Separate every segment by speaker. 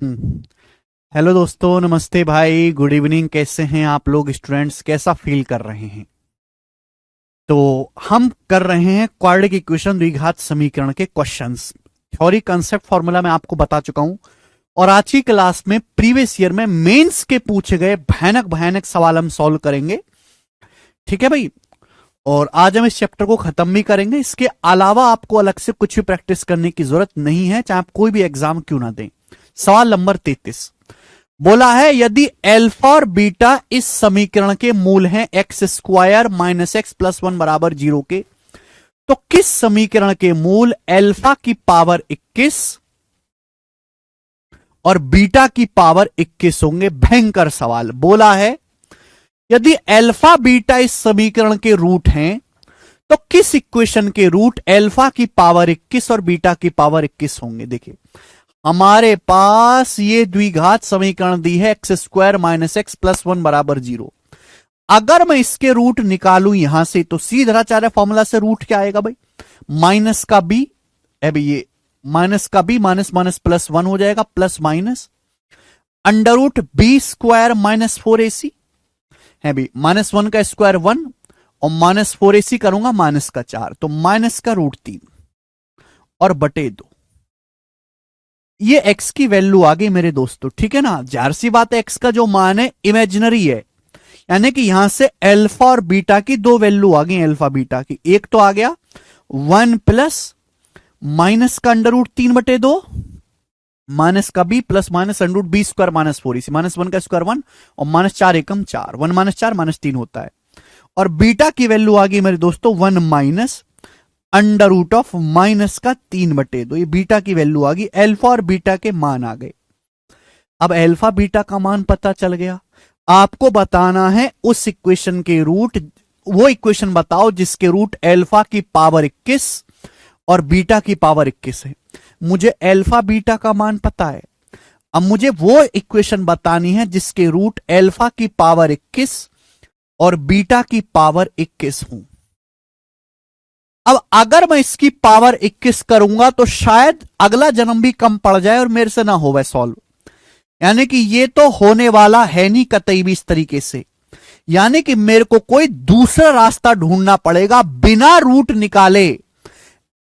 Speaker 1: हम्म। Hello दोस्तों, नमस्ते भाई, गुड इवनिंग। कैसे हैं आप लोग स्टूडेंट्स? कैसा फील कर रहे हैं? तो हम कर रहे हैं क्वाड्रेटिक इक्वेशन द्विघात समीकरण के क्वेश्चंस। थ्योरी कंसेप्ट फॉर्मूला मैं आपको बता चुका हूं और आज की क्लास में प्रीवियस ईयर में मेंस के पूछे गए भयानक भयानक सवाल हम सॉल्व करेंगे। ठीक है भाई। और आज हम इस चैप्टर को खत्म भी करेंगे। इसके अलावा आपको अलग से कुछ भी प्रैक्टिस करने की जरूरत नहीं है, चाहे आप कोई भी एग्जाम क्यों ना दें। सवाल नंबर 33 बोला है, यदि अल्फा और बीटा इस समीकरण के मूल हैं x square minus x plus one बराबर 0 के, तो किस समीकरण के मूल अल्फा की पावर 21 और बीटा की पावर 21 होंगे? भयंकर सवाल बोला है, यदि अल्फा बीटा इस समीकरण के रूट हैं तो किस इक्वेशन के रूट अल्फा की पावर 21 और बीटा की पावर 21 होंगे? देखिए, हमारे पास ये द्विघात समीकरण दी है x square minus x plus one बराबर 0। अगर मैं इसके रूट निकालूं यहां से तो सीधा चाह रहा फॉर्मूला से रूट क्या आएगा भाई? माइनस का बी, अभी ये माइनस का b minus minus plus one हो जाएगा, plus minus under root b square minus 4ac है भाई। माइनस वन का स्क्वायर 1 और माइनस 4ac करूंगा माइनस का 4, तो माइनस का रूट 3 और बटे 2। ये x की वैल्यू आ गई मेरे दोस्तों। ठीक है ना, जाहिर सी बात है x का जो मान है इमेजिनरी है, यानी कि यहां से अल्फा और बीटा की दो वैल्यू आ गई। अल्फा बीटा की एक तो आ गया 1 प्लस माइनस का अंडर रूट 3 बटे 2 माइनस का b plus minus under root b square minus 4ac, minus 1 का स्क्वायर 1 और माइनस 4 एकम 4, 1 माइनस 4 माइनस 3 होता है। और बीटा की वैल्यू आ गई मेरे दोस्तों 1 minus under root of minus का 3 बटे 2। ये बीटा की वैल्यू आ गई। अल्फा और बीटा के मान आ गए। अब अल्फा बीटा का मान पता चल गया, आपको बताना है उस इक्वेशन के रूट। वो इक्वेशन बताओ जिसके रूट अल्फा की पावर 21 और बीटा की पावर 21 है। मुझे अल्फा बीटा का मान पता है, अब मुझे वो इक्वेशन बतानी है जिसके रूट अल्फा की पावर 21 और बीटा की पावर 21 हूं। अब अगर मैं इसकी पावर 21 करूंगा तो शायद अगला जन्म भी कम पड़ जाए और मेरे से ना होवे सॉल्व, यानी कि ये तो होने वाला है नहीं कतई भी इस तरीके से। यानी कि मेरे को कोई दूसरा रास्ता ढूंढना पड़ेगा बिना रूट निकाले,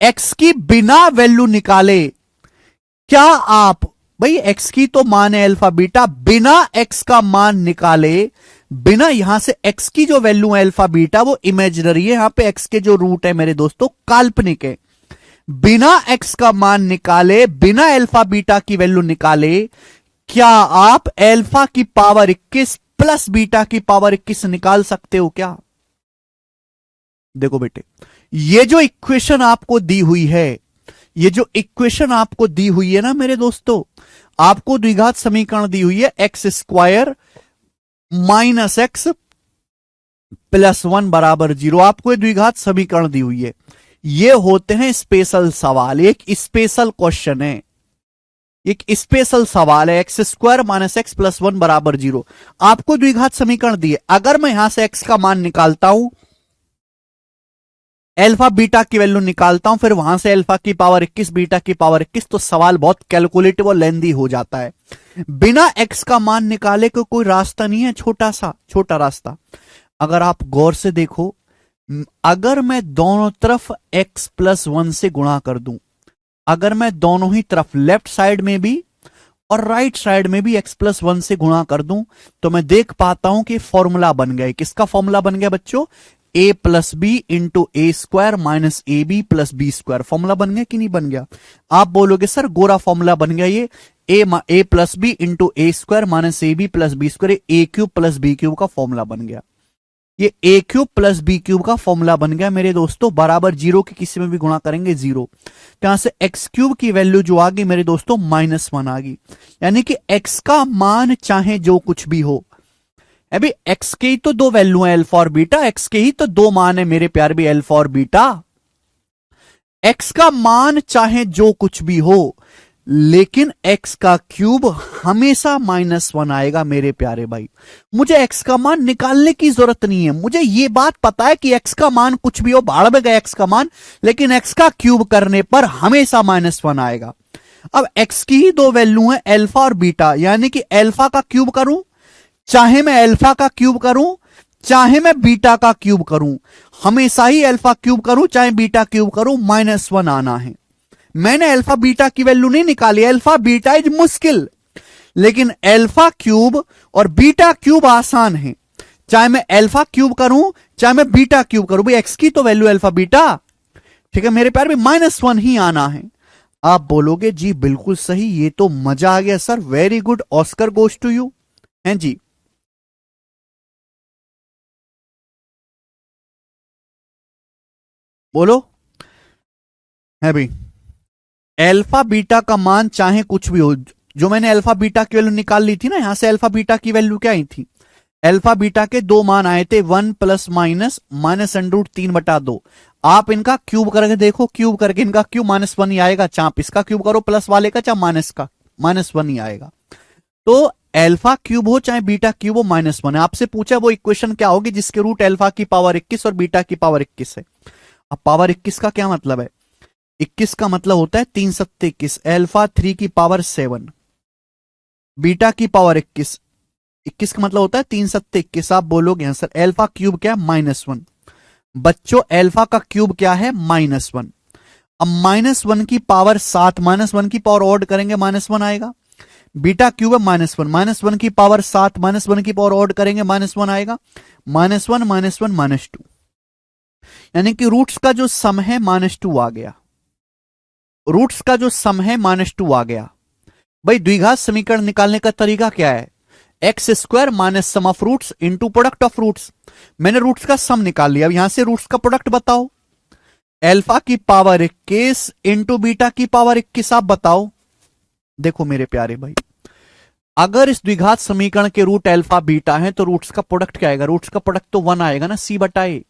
Speaker 1: एक्स की बिना वैल्यू निकाले। क्या आप भाई, एक्स की तो मान है अल्फा बीटा, बिना एक्स का मान निकाले, बिना यहां से एक्स की जो वैल्यू है अल्फा बीटा वो इमेजिनरी है, यहां पे एक्स के जो रूट है मेरे दोस्तों काल्पनिक है। बिना एक्स का मान निकाले, बिना अल्फा बीटा की वैल्यू निकाले, क्या आप अल्फा की पावर 21 प्लस बीटा की पावर 21 निकाल सकते हो क्या? देखो बेटे, ये जो इक्वेशन आपको दी हुई है, ये जो इक्वेशन आपको दी हुई है ना मेरे दोस्तों, आपको द्विघात समीकरण दी हुई है x square minus x plus one बराबर 0। आपको ये द्विघात समीकरण दी हुई है। ये होते हैं स्पेशल सवाल, एक स्पेशल क्वेश्चन है, एक स्पेशल सवाल है। X square minus x plus one बराबर 0, आपको द्विघात समीकरण दी है। अगर मैं यहां से एक्स का मान निकालता हूं, अल्फा बीटा की वैल्यू निकालता हूं, फिर वहां से अल्फा की पावर 21 बीटा की पावर 21, तो सवाल बहुत कैलकुलेटिव और लेंदी हो जाता है। बिना एक्स का मान निकाले को कोई रास्ता नहीं है, छोटा रास्ता। अगर आप गौर से देखो, अगर मैं दोनों तरफ एक्स प्लस 1 से गुणा कर दूं, अगर मैं दोनों ही तरफ लेफ्ट साइड में भी और राइट साइड में भी एक्स प्लस 1 से गुणा कर दूं, तो मैं देख पाता हूं कि फॉर्मूला बन गया। किसका फॉर्मूला बन गया बच्चों? A plus B into A square minus A B plus B square. Formula बन गया कि नहीं बन गया? आप बोलोगे सर गोरा फॉर्मूला बन गया ये, A plus B into A square minus A B plus B square, A cube plus B cube का फॉर्मूला बन गया। ये A cube plus B cube का फॉर्मूला बन गया मेरे दोस्तों, बराबर 0 के किसी में भी गुणा करेंगे 0। यहां से एक्स क्यूब की वैल्यू जो आ गई मेरे दोस्तों -1 आ गई। यानी कि एक्स का मान चाहे जो कुछ भी हो, अभी एक्स के ही तो दो वैल्यू है अल्फा और बीटा, एक्स के ही तो दो मान है मेरे प्यार भी अल्फा और बीटा। एक्स का मान चाहे जो कुछ भी हो, लेकिन एक्स का क्यूब हमेशा -1 आएगा मेरे प्यारे भाई। मुझे एक्स का मान निकालने की जरूरत नहीं है, मुझे ये बात पता है कि एक्स का मान कुछ भी हो, भाड़ में गया एक्स का मान, लेकिन एक्स का क्यूब करने पर हमेशा -1 आएगा। अब x की ही दो वैल्यू है, अल्फा और बीटा, यानी कि अल्फा का क्यूब करूं, चाहे मैं अल्फा का क्यूब करूं, चाहे मैं बीटा का क्यूब करूं, हमेशा ही अल्फा क्यूब करूं चाहे बीटा क्यूब करूं, -1 आना है। मैंने अल्फा बीटा की वैल्यू नहीं निकाली, अल्फा बीटा इज मुश्किल, लेकिन अल्फा क्यूब और बीटा क्यूब आसान है। चाहे मैं अल्फा क्यूब करूं चाहे मैं बीटा क्यूब करूं, भाई एक्स की तो वैल्यू अल्फा बीटा, ठीक है मेरे प्यार, भी -1 ही आना है। आप बोलोगे जी बिल्कुल सही, ये तो मजा आ गया sir, very good, Oscar goes to you, हैं जी। बोलो, है भाई। अल्फा बीटा का मान चाहे कुछ भी हो, जो मैंने अल्फा बीटा की वैल्यू निकाल ली थी ना, यहां से अल्फा बीटा की वैल्यू क्या आई थी, अल्फा बीटा के दो मान आए थे, 1 प्लस माइनस -√3/2। आप इनका क्यूब करके देखो, क्यूब करके इनका क्यूब -1 ही आएगा, चाप इसका क्यूब करो प्लस वाले का, चाहे माइनस का, -1 ही आएगा। तो अल्फा क्यूब हो चाहे बीटा क्यूब हो, -1 है। आपसे पूछा वो इक्वेशन क्या होगी जिसके रूट अल्फा की पावर 21 और बीटा की पावर 21 है। अब पावर 21 का क्या मतलब है, 21 का मतलब होता है 3 सत्ते 21, अल्फा 3 की पावर 7, बीटा की पावर 21, 21 का मतलब होता है 3 सत्ते 21। आप बोलोगे यहां सर अल्फा क्यूब क्या है, -1। बच्चों अल्फा का क्यूब क्या है, -1। अब -1 की पावर 7, -1 की पावर ऑड करेंगे -1 आएगा। बीटा क्यूब है -1, -1 की पावर 7, -1 की पावर ऑड करेंगे -1 आएगा। -1 -1 -2, यानी कि रूट्स का जो सम है -2 आ गया, रूट्स का जो सम है -2 आ गया। भाई द्विघात समीकरण निकालने का तरीका क्या है, x square minus sum of roots into product of roots. मैंने रूट्स का सम निकाल लिया, अब यहां से रूट्स का प्रोडक्ट बताओ, अल्फा की पावर 21 इंटू बीटा की पावर 21, आप बताओ। देखो मेरे प्यारे भाई, अगर इस द्विघात समीकरण के रूट अल्फा बीटा है तो रूट्स का प्रोडक्ट क्या आएगा, रूट्स का प्रोडक्ट तो 1 आएगा ना, c/a,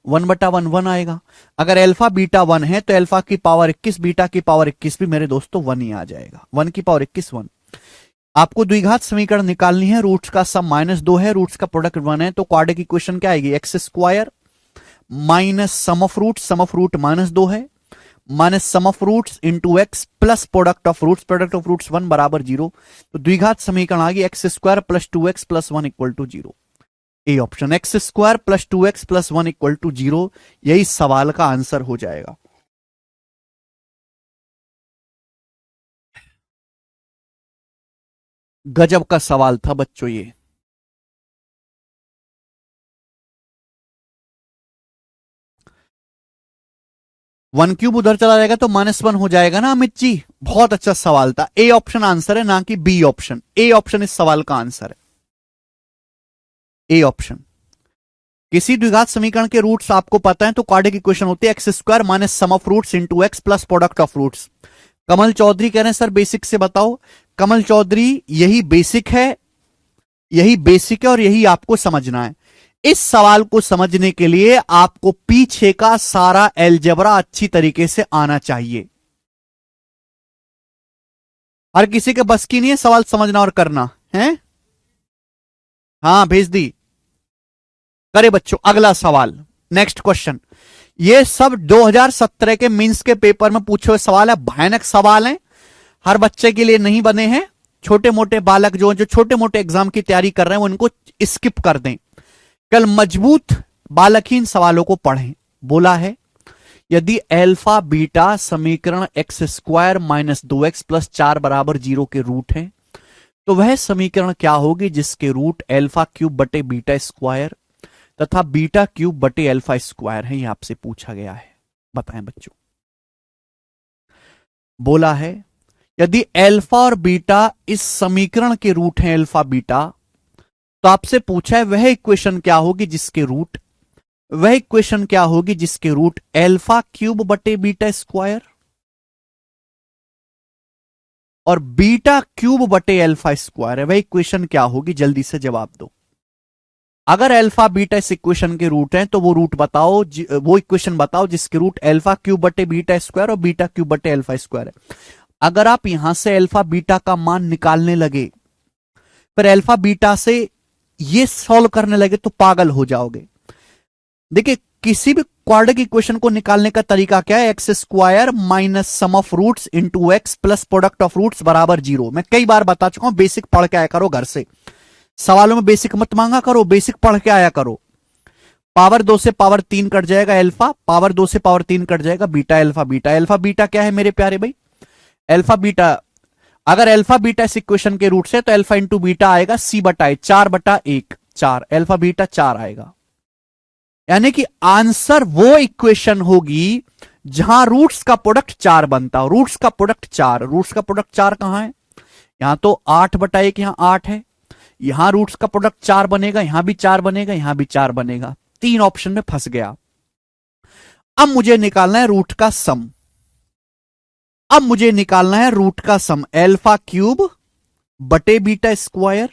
Speaker 1: 1/1 1 आएगा। अगर अल्फा बीटा 1 है तो अल्फा की पावर 21 बीटा की पावर 21 भी मेरे दोस्तों 1 ही आ जाएगा, 1 की पावर 21 1। आपको द्विघात समीकरण निकालनी है, रूट्स का सम -2 है, रूट्स का प्रोडक्ट 1 है, तो क्वाड्रेटिक इक्वेशन क्या आएगी, x square minus sum of root -2 है, minus sum of roots into x plus product of roots 1 बराबर 0। तो द्विघात समीकरण आ गई x square plus 2x plus 1 equal to 0। A option, x square plus 2x plus 1 equal to 0, यही सवाल का आंसर हो जाएगा। गजब का सवाल था बच्चों ये। वन क्यूब उधर चला जाएगा तो -1 हो जाएगा ना अमित जी, बहुत अच्छा सवाल था। ए ऑप्शन आंसर है, ना कि बी ऑप्शन। ए ऑप्शन इस सवाल का आंसर है, ए ऑप्शन। किसी द्विघात समीकरण के रूट्स आपको पता है तो क्वाड्रेटिक इक्वेशन होती है x square minus sum of roots into x plus product of roots. Kamal Chaudhary कह रहे हैं सर बेसिक से बताओ। कमल चौधरी यही बेसिक है, यही बेसिक है और यही आपको समझना है। इस सवाल को समझने के लिए आपको पीछे का सारा एलजेब्रा अच्छी तरीके से आना चाहिए। हर किसी के बस की नहीं है सवाल समझना और करना है। हाँ भेज दी, करे बच्चों। अगला सवाल, नेक्स्ट क्वेश्चन। ये सब 2017 के मींस के पेपर में पूछे हुए सवाल है, भयानक सवाल है, हर बच्चे के लिए नहीं बने हैं। छोटे मोटे बालक जो छोटे मोटे एग्जाम की तैयारी कर रहे हैं वो इनको स्किप कर दें, कल मजबूत बालक ही इन सवालों को पढ़ें। बोला है यदि अल्फा बीटा समीकरण x square minus 2x plus 4 बराबर 0 के रूट है तो वह समीकरण क्या होगी जिसके रूट अल्फा क्यूब बटे बीटा स्क्वायर तथा बीटा क्यूब बटे अल्फा स्क्वायर है। यह आपसे पूछा गया है, बताएं बच्चों। बोला है यदि अल्फा और बीटा इस समीकरण के रूट हैं अल्फा बीटा, तो आपसे पूछा है वह इक्वेशन क्या होगी जिसके रूट, वह इक्वेशन क्या होगी जिसके रूट अल्फा क्यूब बटे बीटा स्क्वायर और बीटा क्यूब बटे अल्फा स्क्वायर है। वह इक्वेशन क्या होगी, जल्दी से जवाब दो। अगर अल्फा बीटा इस इक्वेशन के रूट हैं तो वो रूट बताओ, वो इक्वेशन बताओ जिसके रूट अल्फा क्यूब बटे बीटा स्क्वायर और बीटा क्यूब बटे अल्फा स्क्वायर है। अगर आप यहां से अल्फा बीटा का मान निकालने लगे फिर अल्फा बीटा से ये सॉल्व करने लगे तो पागल हो जाओगे। देखिए किसी भी क्वाड्रेटिक इक्वेशन को निकालने का तरीका क्या है? X square minus sum of roots into x plus product of roots बराबर 0। मैं कई बार बता चुका हूं, बेसिक पढ़ के आया करो घर से, सवालों में बेसिक मत मांगा करो, बेसिक पढ़ के आया करो। पावर 2 से पावर 3 कट जाएगा अल्फा, पावर 2 से पावर 3 कट जाएगा beta alpha. Beta alpha beta क्या है मेरे प्यारे भाई? अल्फा बीटा, अगर अल्फा बीटा इस इक्वेशन के रूट से तो अल्फा इंटू बीटा आएगा सी बटा 4/1, 4 अल्फा बीटा 4 आएगा। यानी कि आंसर वो इक्वेशन होगी जहां रूट्स का प्रोडक्ट 4 बनता हो। रूट्स का प्रोडक्ट 4, रूट्स का प्रोडक्ट 4 कहां है? यहां तो 8/1 यहां 8 है, यहां रूट्स का प्रोडक्ट 4 बनेगा, यहां भी 4 बनेगा, यहां भी 4 बनेगा। 3 ऑप्शन में फंस गया। अब मुझे निकालना है रूट का सम। अब मुझे निकालना है रूट का सम, अल्फा क्यूब बटे beta square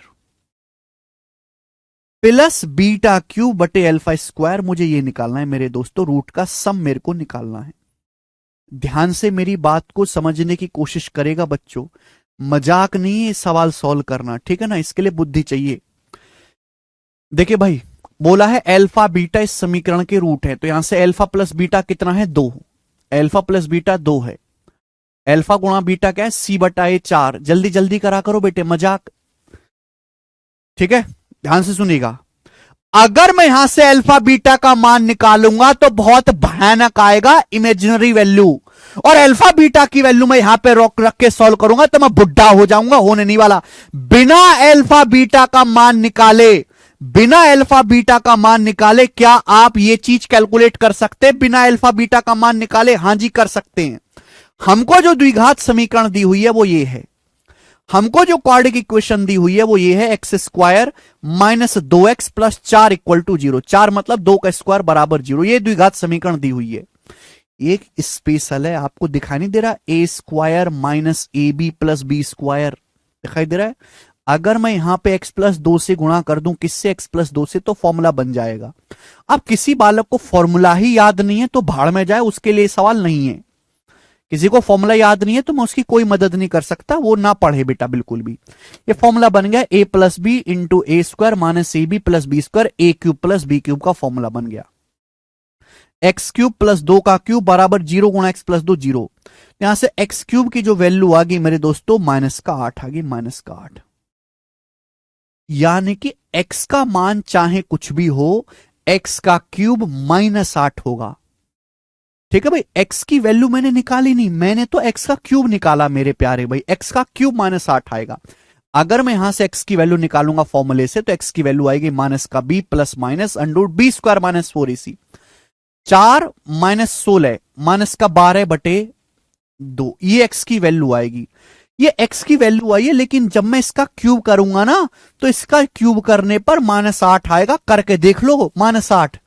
Speaker 1: plus beta cube बटे अल्फा स्क्वायर। मुझे यह निकालना है मेरे दोस्तों, रूट का सम मेरे को निकालना है। ध्यान से मेरी बात को समझने की कोशिश करेगा बच्चों, मजाक नहीं है सवाल सॉल्व करना, ठीक है ना? इसके लिए बुद्धि चाहिए। देखिए भाई, बोला है अल्फा बीटा इस समीकरण के रूट है, तो यहां से अल्फा प्लस बीटा कितना है? 2। अल्फा प्लस बीटा 2 है। अल्फा गुणा बीटा क्या है? c/a 4। जल्दी जल्दी करा करो बेटे, मजाक, ठीक है? ध्यान से सुनिएगा। अगर मैं यहां से अल्फा बीटा का मान निकालूंगा तो बहुत भयानक आएगा, इमेजिनरी वैल्यू। और अल्फा बीटा की वैल्यू मैं यहां पे रख के सॉल्व करूंगा तो मैं बुढ़ा हो जाऊंगा, होने नहीं वाला। बिना अल्फा बीटा का मान निकाले, बिना अल्फा बीटा का मान निकाले क्या आप ये चीज कैलकुलेट कर सकते हैं? बिना अल्फा बीटा का मान निकाले? हां जी कर सकते हैं। हमको जो द्विघात समीकरण दी हुई है वो ये है, हमको जो क्वाड्रेटिक इक्वेशन दी हुई है वो ये है, x square minus 2x plus 4 equal to 0। 4 मतलब 2 का स्क्वायर बराबर 0। ये द्विघात समीकरण दी हुई है। एक स्पेशल है, आपको दिखाई नहीं दे रहा? A square minus A B plus B square दिखाई दे रहा है? अगर मैं यहां पे x प्लस 2 से गुणा कर दूं, किससे? x प्लस 2 से, तो फॉर्मूला बन जाएगा। अब किसी बालक को फॉर्मूला ही याद नहीं है तो भाड़ में जाए, उसके लिए सवाल नहीं है। किसी को फॉर्मूला याद नहीं है तो मैं उसकी कोई मदद नहीं कर सकता, वो ना पढ़े बेटा बिल्कुल भी। ये फॉर्मूला बन गया a plus B into A square minus A B plus B square, A cube plus B cube का फॉर्मूला बन गया। एक्स क्यूब प्लस 2 का क्यूब बराबर 0 गुणा एक्स प्लस 2 0। यहां से एक्स क्यूब की जो वैल्यू आ गई मेरे दोस्तों माइनस का 8 आ गई, माइनस का 8। यानी कि x का मान चाहे कुछ भी हो, x का क्यूब माइनस 8 होगा। ठीक है भाई, x की वैल्यू मैंने निकाली नहीं, मैंने तो x का क्यूब निकाला मेरे प्यारे भाई। x का क्यूब माइनस 8 आएगा। अगर मैं यहां से x की वैल्यू निकालूंगा फॉर्मूले से तो x की वैल्यू आएगी माइनस का b plus minus under B square minus 4ac। 4 minus 16 minus का 12/2, ये x की वैल्यू आएगी। ये x की वैल्यू आई है, लेकिन जब मैं इसका क्यूब करूंगा ना तो इसका क्यूब करने पर माइनस 8 आएगा। करके देख लो, माइनस 8।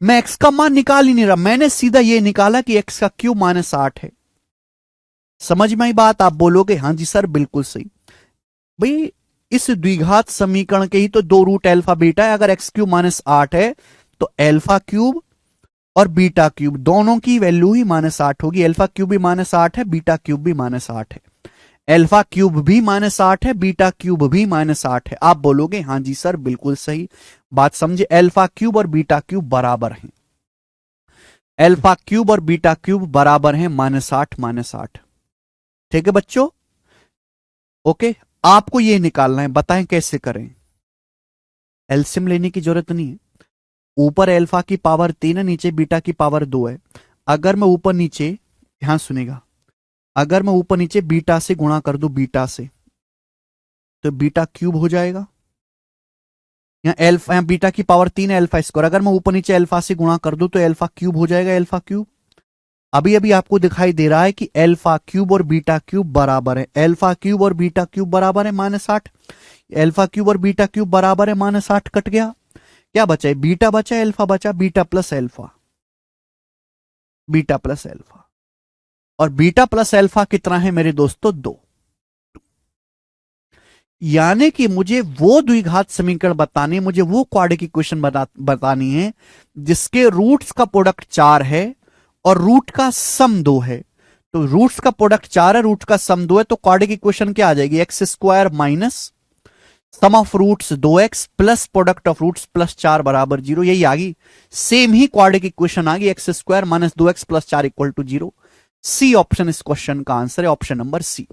Speaker 1: मैं x का मान निकाल ही नहीं रहा, मैंने सीधा ये निकाला कि x का क्यूब माइनस 8 है। समझ में आई बात? आप बोलोगे हां जी सर बिल्कुल सही। भाई इस द्विघात समीकरण के ही तो 2 रूट अल्फा बीटा है। अगर x क्यूब माइनस 8 है तो अल्फा क्यूब और बीटा क्यूब दोनों की वैल्यू ही माइनस 8 होगी। अल्फा क्यूब भी माइनस 8 है, बीटा क्यूब भी माइनस 8 है। अल्फा क्यूब भी माइनस 8 है, बीटा क्यूब भी माइनस 8 है। आप बोलोगे हां जी सर बिल्कुल सही बात समझे। अल्फा क्यूब और बीटा क्यूब बराबर हैं, अल्फा क्यूब और बीटा क्यूब बराबर हैं माइनस 8 माइनस 8। ठीक है बच्चों, ओके। आपको यह निकालना है, बताएं कैसे करें। एलसीएम लेने की जरूरत नहीं है। ऊपर अल्फा की पावर 3 है, नीचे बीटा की पावर 2 है। अगर मैं ऊपर नीचे, ध्यान सुनेगा, अगर मैं ऊपर नीचे बीटा से गुणा कर दूं, बीटा से, तो बीटा क्यूब हो जाएगा। यहां बीटा की पावर 3 है, अल्फा स्क्वायर। अगर मैं ऊपर नीचे अल्फा से गुणा कर दूं तो अल्फा क्यूब हो जाएगा, अल्फा क्यूब। अभी अभी आपको दिखाई दे रहा है कि अल्फा क्यूब और बीटा क्यूब बराबर है। अल्फा क्यूब और बीटा क्यूब बराबर है माइनस 8। अल्फा क्यूब और बीटा क्यूब बराबर है माइनस 8, कट गया। क्या बचा है? बीटा बचा, अल्फा बचा। Beta plus alpha, beta plus alpha. और बीटा प्लस अल्फा कितना है मेरे दोस्तों? 2। यानी कि मुझे वो द्विघात समीकरण बतानी, मुझे वो क्वाड्रेटिक इक्वेशन बतानी है जिसके रूट्स का प्रोडक्ट 4 है और रूट का सम 2 है। तो रूट्स का प्रोडक्ट 4 है, रूट का सम 2 है, तो क्वाड्रेटिक इक्वेशन क्या आ जाएगी? X square minus sum of roots 2x plus product of roots plus 4 बराबर 0, यही आ गई। सेम ही क्वाड्रेटिक इक्वेशन आ गई, x square minus 2x plus 4 equal to 0। C option इस क्वेश्चन का आंसर है, ऑप्शन नंबर सी।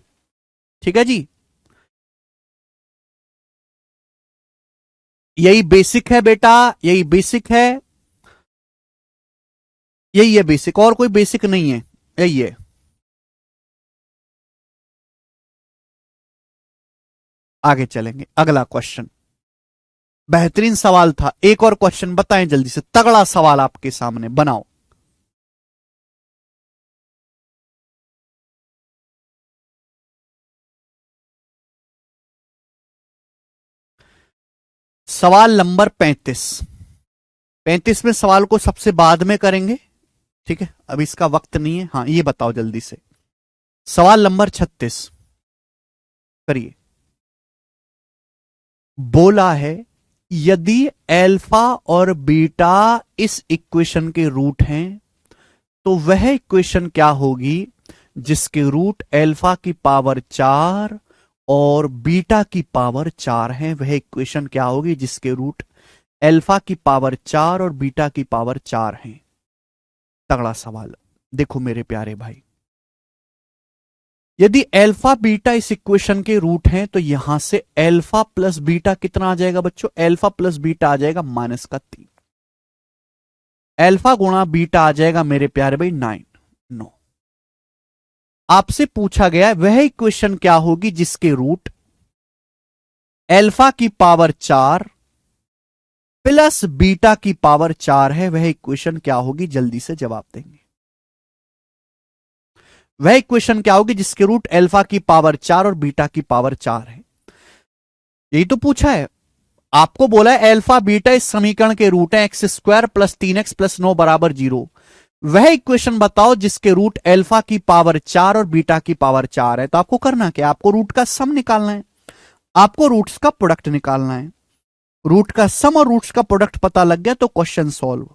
Speaker 1: ठीक है जी, यही बेसिक है बेटा, यही बेसिक है, यही है बेसिक, और कोई बेसिक नहीं है, यही है। आगे चलेंगे, अगला क्वेश्चन बेहतरीन सवाल था। एक और क्वेश्चन बताएं जल्दी से, तगड़ा सवाल आपके सामने, बनाओ। सवाल नंबर 35। 35 में सवाल को सबसे बाद में करेंगे, ठीक है, अभी इसका वक्त नहीं है। हाँ, ये बताओ जल्दी से, सवाल नंबर 36 करिए। बोला है यदि अल्फा और बीटा इस इक्वेशन के रूट हैं तो वह इक्वेशन क्या होगी जिसके रूट अल्फा की पावर 4 और बीटा की पावर 4 है। वह इक्वेशन क्या होगी जिसके रूट अल्फा की पावर 4 और बीटा की पावर 4 है। तगड़ा सवाल। देखो मेरे प्यारे भाई, यदि अल्फा बीटा इस इक्वेशन के रूट हैं तो यहां से अल्फा प्लस बीटा कितना आ जाएगा बच्चों, अल्फा प्लस बीटा आ जाएगा माइनस का 3। अल्फा गुणा बीटा आ जाएगा मेरे प्यारे भाई 9। आपसे पूछा गया है वह इक्वेशन क्या होगी जिसके रूट अल्फा की पावर 4 प्लस बीटा की पावर 4 है। वह इक्वेशन क्या होगी, जल्दी से जवाब देंगे। वह इक्वेशन क्या होगी जिसके रूट अल्फा की पावर 4 और बीटा की पावर 4 है। यही तो पूछा है आपको, बोला है अल्फा बीटा इस समीकरण के रूट है, x square plus 3x plus 9 बराबर 0। वह इक्वेशन बताओ जिसके रूट अल्फा की पावर 4 और बीटा की पावर 4 है। तो आपको करना क्या, आपको रूट का सम निकालना है, आपको रूट्स का प्रोडक्ट निकालना है। रूट का सम और रूट्स का प्रोडक्ट पता लग गया तो क्वेश्चन सॉल्व।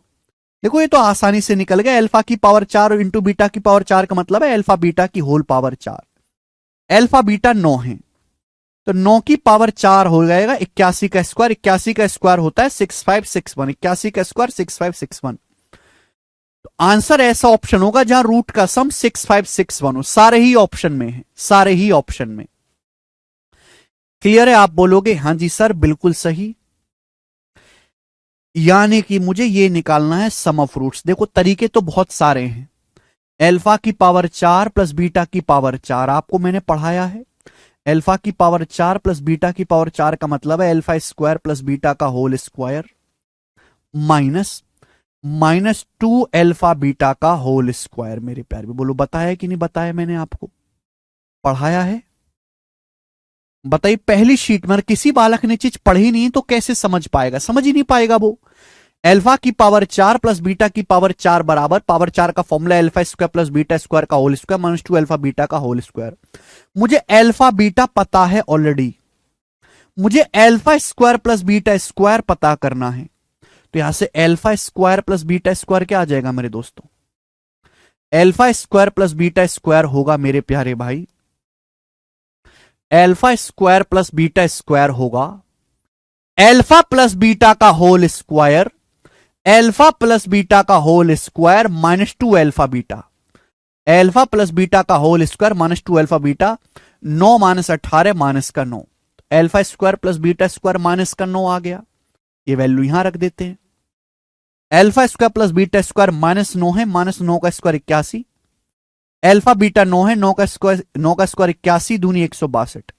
Speaker 1: देखो ये तो आसानी से निकल गया, अल्फा की पावर 4 इंटू बीटा की पावर 4 का मतलब है अल्फा बीटा की होल पावर 4। अल्फा बीटा 9 है तो 9 की पावर 4 हो जाएगा 81 का स्क्वायर। 81 का स्क्वायर होता है 6561। 81 का स्क्वायर 6561। तो आंसर ऐसा ऑप्शन होगा जहां रूट का सम 6561 हो। सारे ही ऑप्शन में है, सारे ही ऑप्शन में। क्लियर है? आप बोलोगे हां जी सर बिल्कुल सही, यानी कि मुझे ये निकालना है सम ऑफ रूट्स। देखो तरीके तो बहुत सारे हैं, अल्फा की पावर 4 प्लस बीटा की पावर 4 आपको मैंने पढ़ाया है। अल्फा की पावर 4 प्लस बीटा की पावर 4 का मतलब है अल्फा स्क्वायर प्लस बीटा का whole square minus 2 alpha beta का होल स्क्वायर। मेरे प्यार भी बोलो, बताया कि नहीं बताया, मैंने आपको पढ़ाया है? बताइए, पहली शीट में किसी बालक ने चीज पढ़ी नहीं तो कैसे समझ पाएगा, समझ ही नहीं पाएगा वो। अल्फा की पावर 4 प्लस बीटा की पावर 4 बराबर, पावर 4 का formula alpha square plus beta square का whole square minus 2 alpha beta का होल स्क्वायर। मुझे अल्फा बीटा पता है ऑलरेडी, मुझे alpha square plus beta square पता करना है। तो यहां से alpha square plus beta square क्या आ जाएगा मेरे दोस्तों, alpha square plus beta square होगा मेरे प्यारे भाई, alpha square plus beta square होगा अल्फा प्लस बीटा का whole square, alpha plus beta का whole square minus 2 alpha beta, alpha plus beta का whole square minus 2 alpha beta. 9 minus 18 minus का 9, alpha square plus beta square minus का 9 आ गया। ये value यहां रख देते हैं। Alpha square plus beta square minus 9 है, माइनस 9 का स्क्वायर 81, अल्फा बीटा 9 है, 9 का स्क्वायर 81 दूनी 162।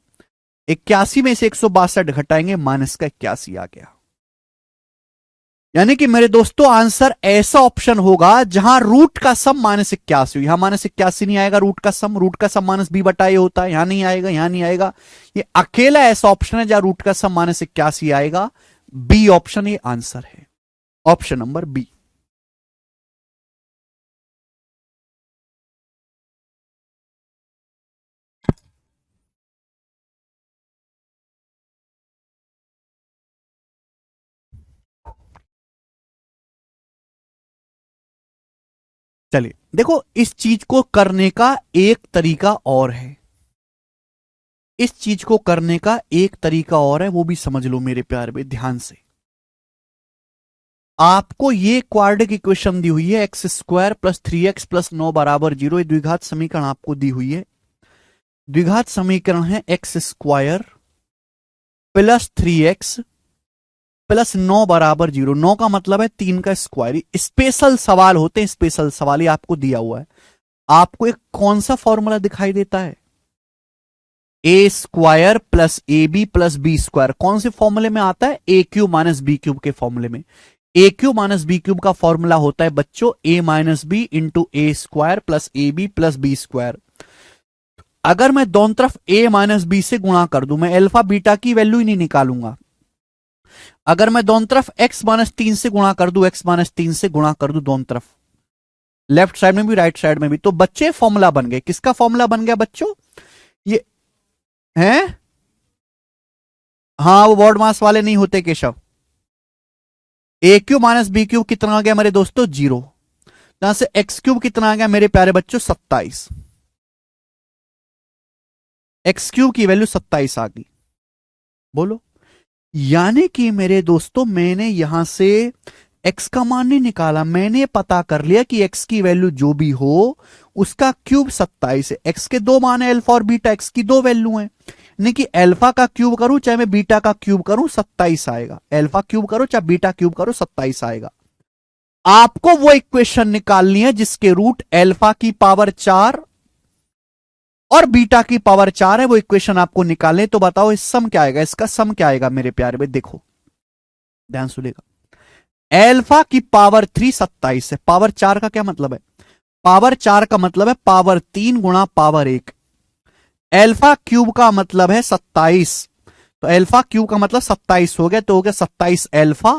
Speaker 1: 81 में से 162 घटाएंगे, माइनस का 81 आ गया। यानी कि मेरे दोस्तों आंसर ऐसा ऑप्शन होगा जहां रूट का सम माइनस 81 हो। यहां माइनस 81 नहीं आएगा, रूट का सम माइनस बी बटा ए होता है, यहां नहीं आएगा, यहां नहीं आएगा। ये अकेला ऐसा ऑप्शन है जहां रूट का सम माइनस 81 आएगा। बी ऑप्शन ये आंसर है, ऑप्शन नंबर बी। चलिए देखो, इस चीज को करने का एक तरीका और है। इस चीज को करने का एक तरीका और है, वो भी समझ लो मेरे प्यारे भाई ध्यान से। आपको ये क्वाड्रेटिक इक्वेशन दी हुई है, x square plus 3x plus 9 बराबर 0, ये द्विघात समीकरण आपको दी हुई है। द्विघात समीकरण है x square plus 3x plus 9 बराबर 0। 9 का मतलब है 3 का स्क्वायर। स्पेशल सवाल होते हैं, स्पेशल सवाल, ये आपको दिया हुआ है। आपको एक कौन सा फॉर्मूला दिखाई देता है, a square plus A B plus B square. कौन से फॉर्मूले में आता है, ए क्यूब माइनस बी क्यूब के फॉर्मूले में। A cube minus b cube का फॉर्मूला होता है बच्चों a minus b into A square plus A B plus B square. अगर मैं दोनों तरफ ए माइनस बी से गुणा कर दूं, मैं अल्फा बीटा की वैल्यू ही नहीं निकालूंगा। अगर मैं दोनों तरफ x माइनस 3 से गुणा कर दूं, x माइनस 3 से गुणा कर दूं दोनों तरफ, लेफ्ट साइड में भी राइट साइड में भी, तो बच्चे फॉर्मूला बन गए। किसका फॉर्मूला बन गया बच्चों, ये हैं, हाँ वो बॉड मास वाले नहीं होते केशव। ए क्यूब माइनस बी क्यूब कितना आ गया मेरे दोस्तों, 0। यहां से एक्स क्यूब कितना आ गया मेरे प्यारे बच्चों, 27। एक्स क्यूब की वैल्यू 27 आ गई। बोलो, यानी कि मेरे दोस्तों मैंने यहां से x का मान नहीं निकाला, मैंने पता कर लिया कि x की वैल्यू जो भी हो उसका क्यूब 27 है। x के दो मान है, अल्फा और बीटा, x की दो वैल्यू है। यानी कि अल्फा का क्यूब करूं चाहे मैं बीटा का क्यूब करूं 27 आएगा। अल्फा क्यूब करो चाहे बीटा क्यूब करो 27 आएगा। आपको वो इक्वेशन निकालनी है जिसके रूट अल्फा की पावर 4 और बीटा की पावर 4 है, वो इक्वेशन आपको निकालने। तो बताओ इस सम क्या आएगा, इसका सम क्या आएगा मेरे प्यारे भाई, देखो ध्यान सुनेगा। अल्फा की पावर 3 27 है, पावर 4 का क्या मतलब है, पावर 4 का मतलब है पावर 3 गुणा पावर 1। अल्फा क्यूब का मतलब है 27, तो अल्फा क्यूब का मतलब 27 हो गया, तो हो गया 27 अल्फा।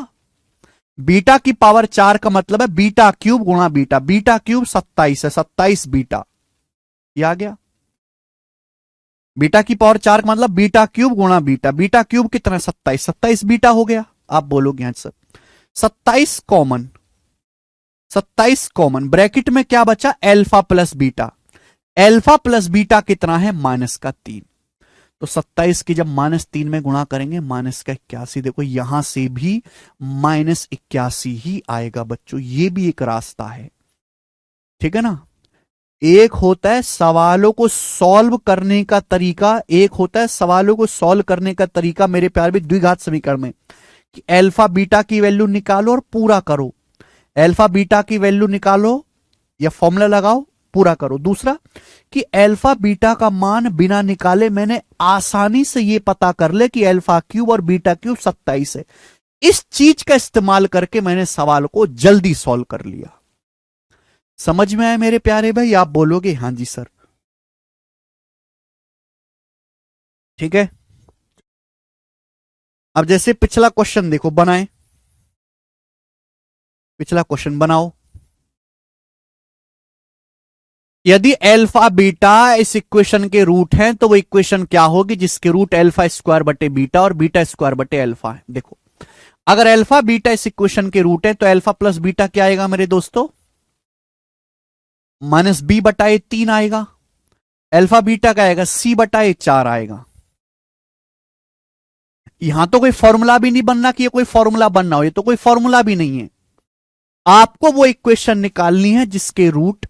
Speaker 1: बीटा की पावर 4 का मतलब है बीटा क्यूब गुणा बीटा, बीटा क्यूब 27 है, 27 बीटा, ये आ गया। बीटा की पावर 4 का मतलब बीटा क्यूब गुणा बीटा, बीटा क्यूब कितना 27, 27 बीटा हो गया। आप बोलोगे यहां सर 27 कॉमन, 27 कॉमन, ब्रैकेट में क्या बचा alpha plus beta. Alpha plus beta कितना है, माइनस का 3। तो 27 की जब माइनस 3 में गुणा करेंगे माइनस का 81। देखो यहां से भी माइनस 81 ही आएगा बच्चों, ये भी एक रास्ता है, ठीक है ना। एक होता है सवालों को सॉल्व करने का तरीका, एक होता है सवालों को सॉल्व करने का तरीका मेरे प्यार भी द्विघात समीकरण में, कि अल्फा बीटा की वैल्यू निकालो और पूरा करो। अल्फा बीटा की वैल्यू निकालो या फॉर्मूला लगाओ, पूरा करो। दूसरा कि अल्फा बीटा का मान बिना निकाले मैंने आसानी से यह पता कर ले कि अल्फा क्यूब और बीटा क्यूब 27 है। इस चीज का इस्तेमाल करके मैंने सवाल को जल्दी सॉल्व कर लिया। समझ में आया मेरे प्यारे भाई, आप बोलोगे हां जी सर, ठीक है। अब जैसे पिछला क्वेश्चन देखो, बनाए पिछला क्वेश्चन बनाओ। यदि अल्फा बीटा इस इक्वेशन के रूट हैं तो वो इक्वेशन क्या होगी जिसके रूट अल्फा स्क्वायर बटे बीटा और बीटा स्क्वायर बटे अल्फा है। देखो अगर अल्फा बीटा इस इक्वेशन के रूट है तो अल्फा प्लस बीटा क्या आएगा मेरे दोस्तों, माइनस बी बटाए 3 आएगा। अल्फा बीटा का आएगा सी बटाए 4 आएगा। यहां तो कोई फॉर्मूला भी नहीं बनना कि ये कोई फॉर्मूला बनना हो, ये तो कोई फॉर्मूला भी नहीं है। आपको वो इक्वेशन निकालनी है जिसके रूट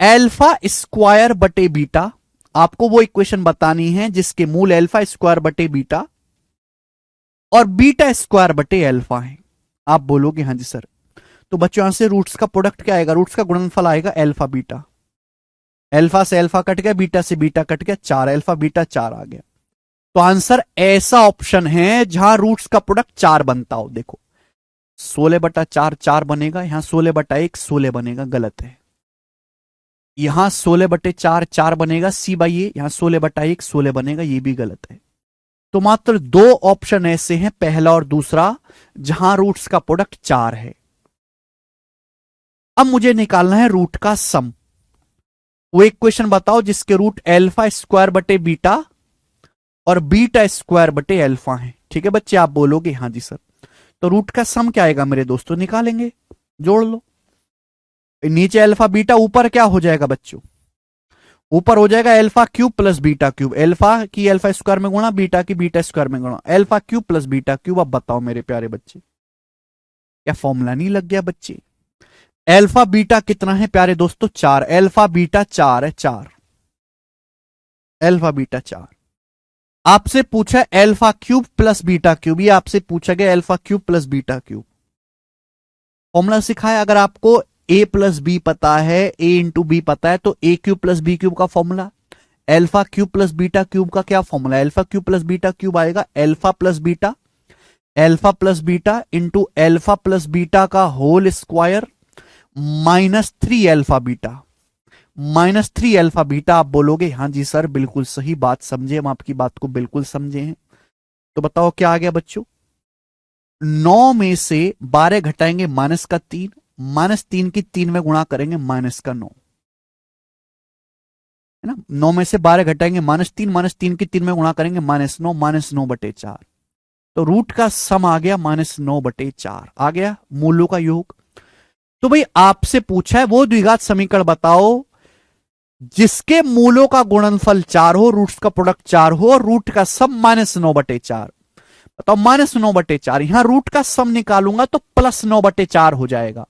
Speaker 1: अल्फा स्क्वायर बटे बीटा, आपको वो इक्वेशन बतानी है जिसके मूल अल्फा स्क्वायर बटे बीटा और बीटा स्क्वायर बटे अल्फा है। आप बोलोगे हां जी सर, तो बच्चों यहां से रूट्स का प्रोडक्ट क्या आएगा, रूट्स का गुणनफल आएगा अल्फा बीटा। अल्फा से अल्फा कट गया, बीटा से बीटा कट गया, 4 अल्फा बीटा 4 आ गया। तो आंसर ऐसा ऑप्शन है जहां रूट्स का प्रोडक्ट 4 बनता हो। देखो 16 बटा 4 4 बनेगा, यहां 16 बटा 1 16 बनेगा, गलत है। यहां 16 बटे 4 4 बनेगा, सी बाई ए, यहां 16 बटा 1 16 बनेगा, ये भी गलत है। तो मात्र 2 ऑप्शन ऐसे हैं, पहला और दूसरा, जहां रूट्स का प्रोडक्ट 4 है। अब मुझे निकालना है रूट का सम। वो इक्वेशन बताओ जिसके रूट अल्फा स्क्वायर बटे बीटा और बीटा स्क्वायर बटे अल्फा है। ठीक है बच्चे, आप बोलोगे हां जी सर। तो रूट का सम क्या आएगा मेरे दोस्तों, निकालेंगे, जोड़ लो। नीचे अल्फा बीटा, ऊपर क्या हो जाएगा बच्चों, ऊपर हो जाएगा alpha cube plus beta cube, alpha की अल्फा स्क्वायर में गुणा, बीटा की बीटा स्क्वायर में गुणा, alpha cube plus beta cube. अब बताओ मेरे प्यारे बच्चे, क्या फॉर्मूला नहीं लग गया बच्चे? अल्फा बीटा कितना है प्यारे दोस्तों? 4। अल्फा बीटा 4 है, 4 अल्फा बीटा 4। आपसे पूछा alpha cube plus beta cube, ये आपसे पूछा गया alpha cube plus beta cube. Formula सिखाया, अगर आपको a प्लस बी पता है, a इंटू बी पता है, तो a cube plus B cube का formula, alpha cube plus beta cube का क्या formula? Alpha cube plus beta cube आएगा alpha plus beta into alpha plus beta का whole square minus 3 alpha beta, minus 3 alpha beta. आप बोलोगे हाँ जी sir बिल्कुल सही बात समझे, हम आपकी बात को बिल्कुल समझे हैं। तो बताओ क्या आ गया बच्चों? 9 में से 12 घटाएंगे माइनस का 3, माइनस 3 की 3 में गुणा करेंगे माइनस का 9, है ना। 9 में से 12 घटाएंगे माइनस 3, माइनस 3 की 3 में गुणा करेंगे माइनस 9, माइनस 9/4। तो रूट का सम आ गया माइनस 9/4, आ गया मूलों का योग। तो भाई आपसे पूछा है वो द्विघात समीकरण बताओ जिसके मूलों का गुणनफल 4 हो, रूट्स का प्रोडक्ट 4 हो और रूट का सम माइनस 9/4। बताओ माइनस 9/4, यहां रूट का सम निकालूंगा तो प्लस 9/4 हो जाएगा।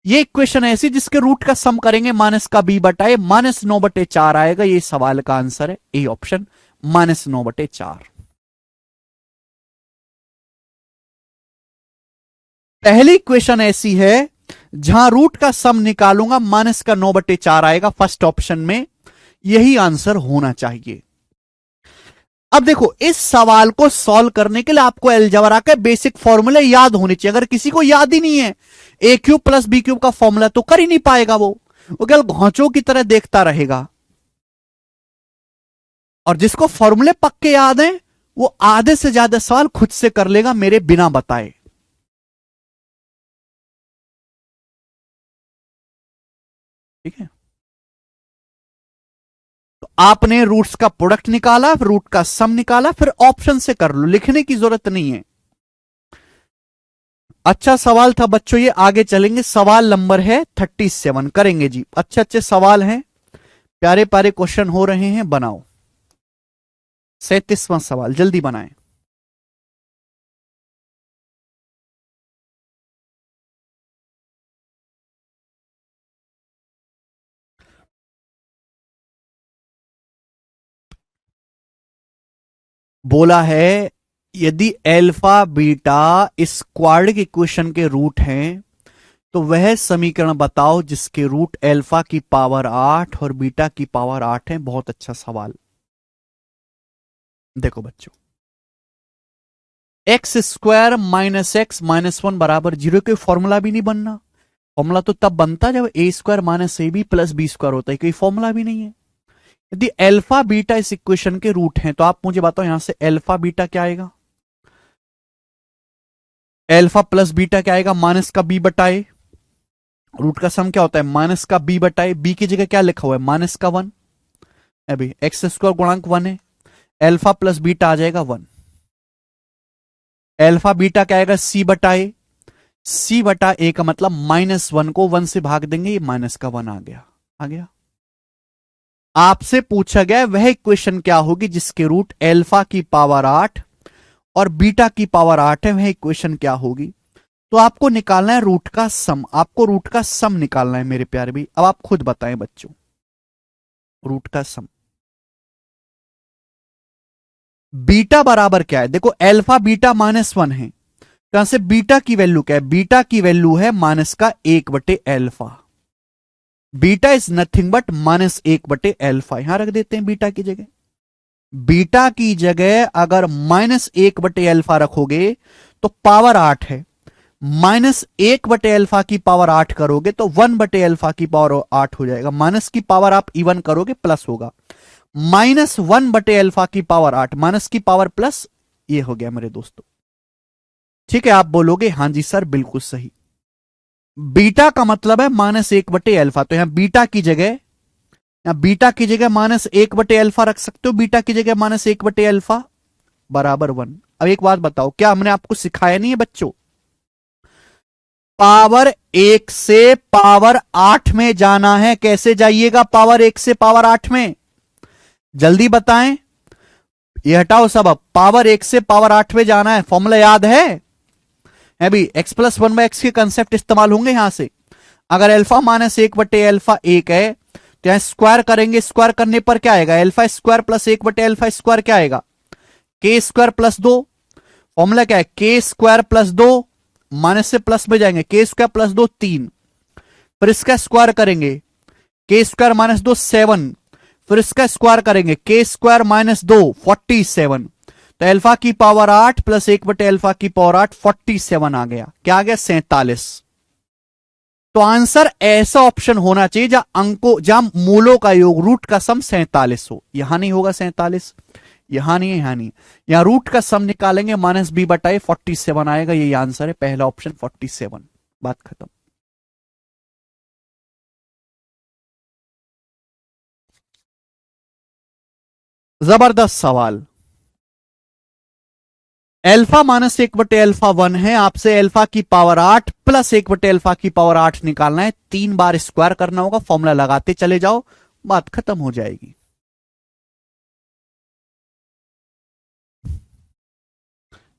Speaker 1: ये इक्वेशन ऐसी जिसके रूट का सम करेंगे माइनस का b बटाए माइनस 9/4 आएगा। ये सवाल का आंसर है ए ऑप्शन, माइनस 9/4। पहली इक्वेशन ऐसी है जहां रूट का सम निकालूंगा माइनस का 9/4 आएगा, फर्स्ट ऑप्शन में यही आंसर होना चाहिए। अब देखो इस सवाल को सॉल्व करने के लिए आपको अलजेब्रा के बेसिक फॉर्मूले याद होने चाहिए। अगर किसी को याद ही नहीं है ए क्यूब प्लस बी क्यूब का फॉर्मूला, तो कर ही नहीं पाएगा वो केवल घोंचों की तरह देखता रहेगा। और जिसको फॉर्मूले पक्के याद हैं वो आधे से ज्यादा सवाल खुद से कर लेगा मेरे बिना बताए। ठीक है, तो आपने रूट्स का प्रोडक्ट निकाला, रूट का सम निकाला, फिर ऑप्शन से कर लो, लिखने की जरूरत नहीं है। अच्छा सवाल था बच्चों ये, आगे चलेंगे। सवाल नंबर है 37 करेंगे जी। अच्छे अच्छे सवाल हैं, प्यारे प्यारे क्वेश्चन हो रहे हैं, बनाओ। 37वां सवाल जल्दी बनाएं। बोला है यदि अल्फा बीटा इस क्वाड्रिक इक्वेशन के रूट हैं तो वह समीकरण बताओ जिसके रूट अल्फा की पावर 8 और बीटा की पावर 8 है। बहुत अच्छा सवाल। देखो बच्चों, x square minus x minus 1 बराबर 0 के फॉर्मूला भी नहीं बनना। फॉर्मूला तो तब बनता जब a square minus A B plus B square होता है, कोई फॉर्मूला भी नहीं है। यदि अल्फा बीटा इस इक्वेशन के रूट हैं तो आप मुझे बताओ यहां से अल्फा बीटा क्या आएगा? अल्फा प्लस बीटा क्या आएगा? माइनस का बी बटाए रूट का सम क्या होता है? माइनस का बी बटाए बी की जगह क्या लिखा हुआ है? माइनस का 1। अभी एक्स स्क्वायर गुणांक 1 है, अल्फा प्लस बीटा आ जाएगा 1। अल्फा बीटा क्या आएगा? सी बटाए सी बटा ए का मतलब -1 को 1 से भाग देंगे, ये माइनस का 1 आ गया। आ गया। आपसे पूछा गया वह इक्वेशन क्या होगी जिसके रूट अल्फा की पावर 8 और बीटा की पावर 8 है, वह इक्वेशन क्या होगी? तो आपको निकालना है रूट का सम, आपको रूट का सम निकालना है मेरे प्यारे भाई। अब आप खुद बताएं बच्चों, रूट का सम। बीटा बराबर क्या है? देखो अल्फा बीटा -1 है, कहां से बीटा की वैल्यू क्या है? बीटा की वैल्यू है माइनस का 1/अल्फा। बीटा इज नथिंग बट -1/अल्फा। यहां रख देते हैं बीटा की जगह। बीटा की जगह अगर -1/अल्फा रखोगे तो पावर 8 है, -1/अल्फा की पावर 8 करोगे तो 1/अल्फा की पावर 8 हो जाएगा। माइनस की पावर आप इवन करोगे प्लस होगा, -1/अल्फा की पावर 8 माइनस की पावर प्लस, ये हो गया मेरे दोस्तों। ठीक है, आप बोलोगे हां जी सर बिल्कुल सही। बीटा का मतलब है -1/अल्फा, तो यहां बीटा की जगह -1/अल्फा रख सकते हो। बीटा की जगह -1/अल्फा बराबर 1। अब एक बात बताओ, क्या हमने आपको सिखाया नहीं है बच्चों? पावर 1 से पावर 8 में जाना है। कैसे जाइएगा पावर 1 से पावर 8 में? जल्दी बताएं। ये हटाओ सब, अब पावर 1 से पावर 8 में जाना है। फॉर्मूला याद है भी, x plus one by x के कंसेप्ट इस्तेमाल होंगे यहां से। अगर अल्फा माइनस 1 बटे अल्फा 1 है तो यहां स्क्वायर करेंगे। स्क्वायर करने पर क्या आएगा? अल्फा स्क्वायर प्लस 1 बटे अल्फा स्क्वायर क्या आएगा? के स्क्वायर प्लस 2। फॉर्मूला क्या है? के स्क्वायर प्लस 2, माइनस से प्लस में जाएंगे, के स्क्वायर प्लस 2 3, फिर इसका स्क्वायर करेंगे, के स्क्वायर माइनस 2 7, फिर इसका स्क्वायर करेंगे, के स्क्वायर माइनस 2 47। तो अल्फा की पावर 8 प्लस 1 बटे अल्फा की पावर 8 47 आ गया। क्या आ गया? 47। तो आंसर ऐसा ऑप्शन होना चाहिए जहां मूलों का योग, रूट का सम 47 हो। यहां नहीं होगा 47, यहां नहीं है, यहां नहीं। यहां रूट का सम निकालेंगे, माइनस बी बटाए 47 आएगा। यही आंसर है, पहला ऑप्शन 47। बात खत्म। जबरदस्त सवाल। अल्फा माइनस 1 बटे अल्फा 1 है। आपसे अल्फा की पावर 8 प्लस 1 बटे अल्फा की पावर 8 निकालना है। 3 बार स्क्वायर करना होगा, फॉर्मूला लगाते चले जाओ, बात खत्म हो जाएगी।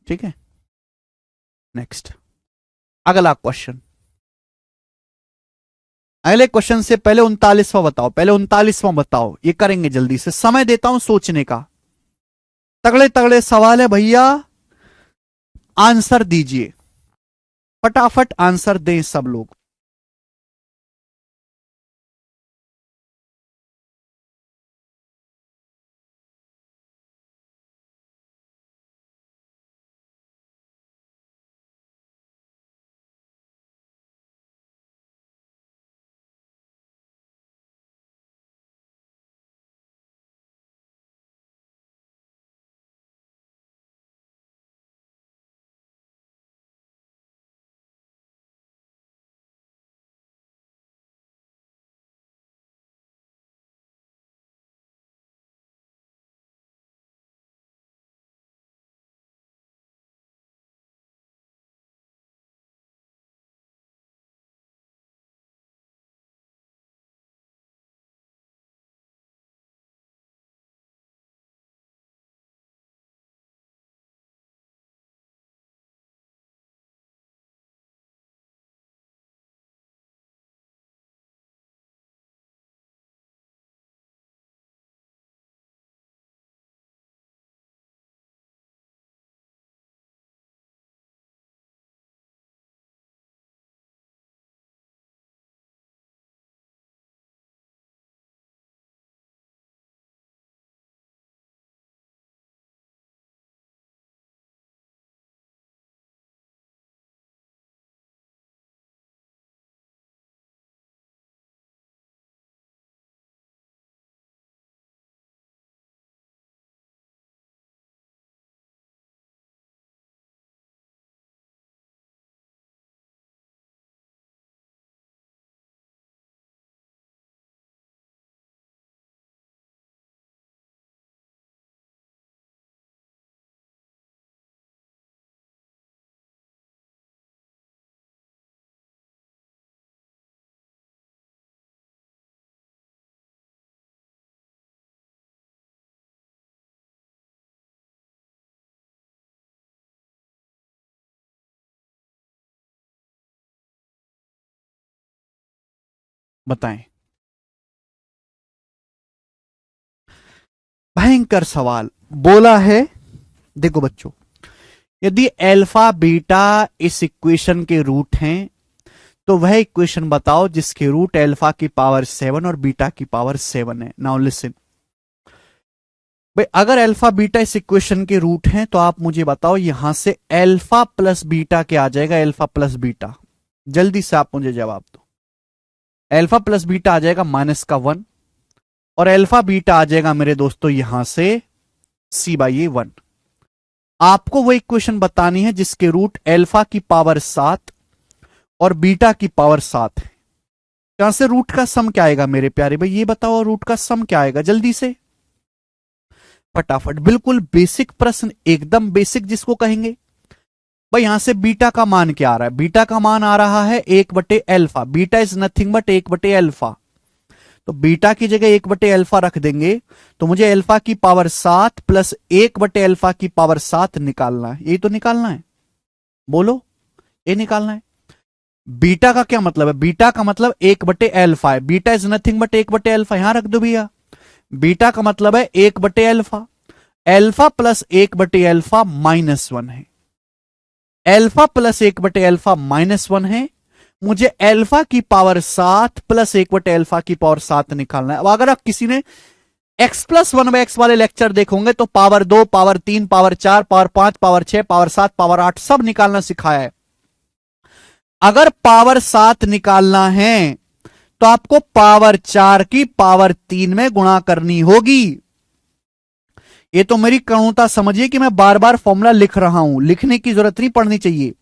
Speaker 1: ठीक है, नेक्स्ट अगला क्वेश्चन। अगले क्वेश्चन से पहले 39वां बताओ, पहले 39वां बताओ। ये करेंगे जल्दी से, समय देता हूं सोचने का। तगड़े तगड़े सवाल है भैया, आंसर दीजिए, फटाफट आंसर दें सब लोग। बताएं। भयंकर सवाल बोला है। देखो बच्चों, यदि अल्फा बीटा इस इक्वेशन के रूट हैं तो वह इक्वेशन बताओ जिसके रूट अल्फा की पावर 7 और बीटा की पावर 7 है। नाउ लिसन भाई, अगर अल्फा बीटा इस इक्वेशन के रूट हैं तो आप मुझे बताओ यहां से अल्फा प्लस बीटा क्या आ जाएगा? अल्फा प्लस बीटा, जल्दी से आप मुझे जवाब दो। अल्फा प्लस बीटा आ जाएगा -1 और अल्फा बीटा आ जाएगा मेरे दोस्तों यहां से c/1। आपको वो इक्वेशन बतानी है जिसके रूट अल्फा की पावर 7 और बीटा की पावर 7 है। यहां से रूट का सम क्या आएगा मेरे प्यारे भाई? ये बताओ रूट का सम क्या आएगा जल्दी से, फटाफट। बिल्कुल बेसिक प्रश्न, एकदम बेसिक जिसको कहेंगे। भाई यहां से बीटा का मान क्या आ रहा है? बीटा का मान आ रहा है 1/अल्फा। बीटा इज नथिंग बट 1/अल्फा। तो बीटा की जगह 1/अल्फा रख देंगे, तो मुझे अल्फा की पावर 7 प्लस 1/अल्फा की पावर 7 निकालना है। यही तो निकालना है, बोलो, ये निकालना है। बीटा का क्या मतलब है? बीटा का मतलब 1/अल्फा है। बीटा इज नथिंग बट 1/अल्फा, यहां रख दो भैया। बीटा का मतलब है 1/अल्फा। अल्फा प्लस 1/अल्फा -1 है। अल्फा प्लस 1/अल्फा -1 है। मुझे अल्फा की पावर 7 प्लस 1/अल्फा की पावर 7 निकालना है। अब अगर आप किसी ने x+1/x वाले लेक्चर देखोगे तो power 2, power 3, power 4, power 5, power 6, power 7, power 8 सब निकालना सिखाया है। अगर पावर 7 निकालना है तो आपको पावर 4 की पावर 3 में गुणा करनी होगी। ये तो मेरी करुणता समझिए कि मैं बार बार फॉर्मूला लिख रहा हूं, लिखने की जरूरत नहीं पड़नी चाहिए।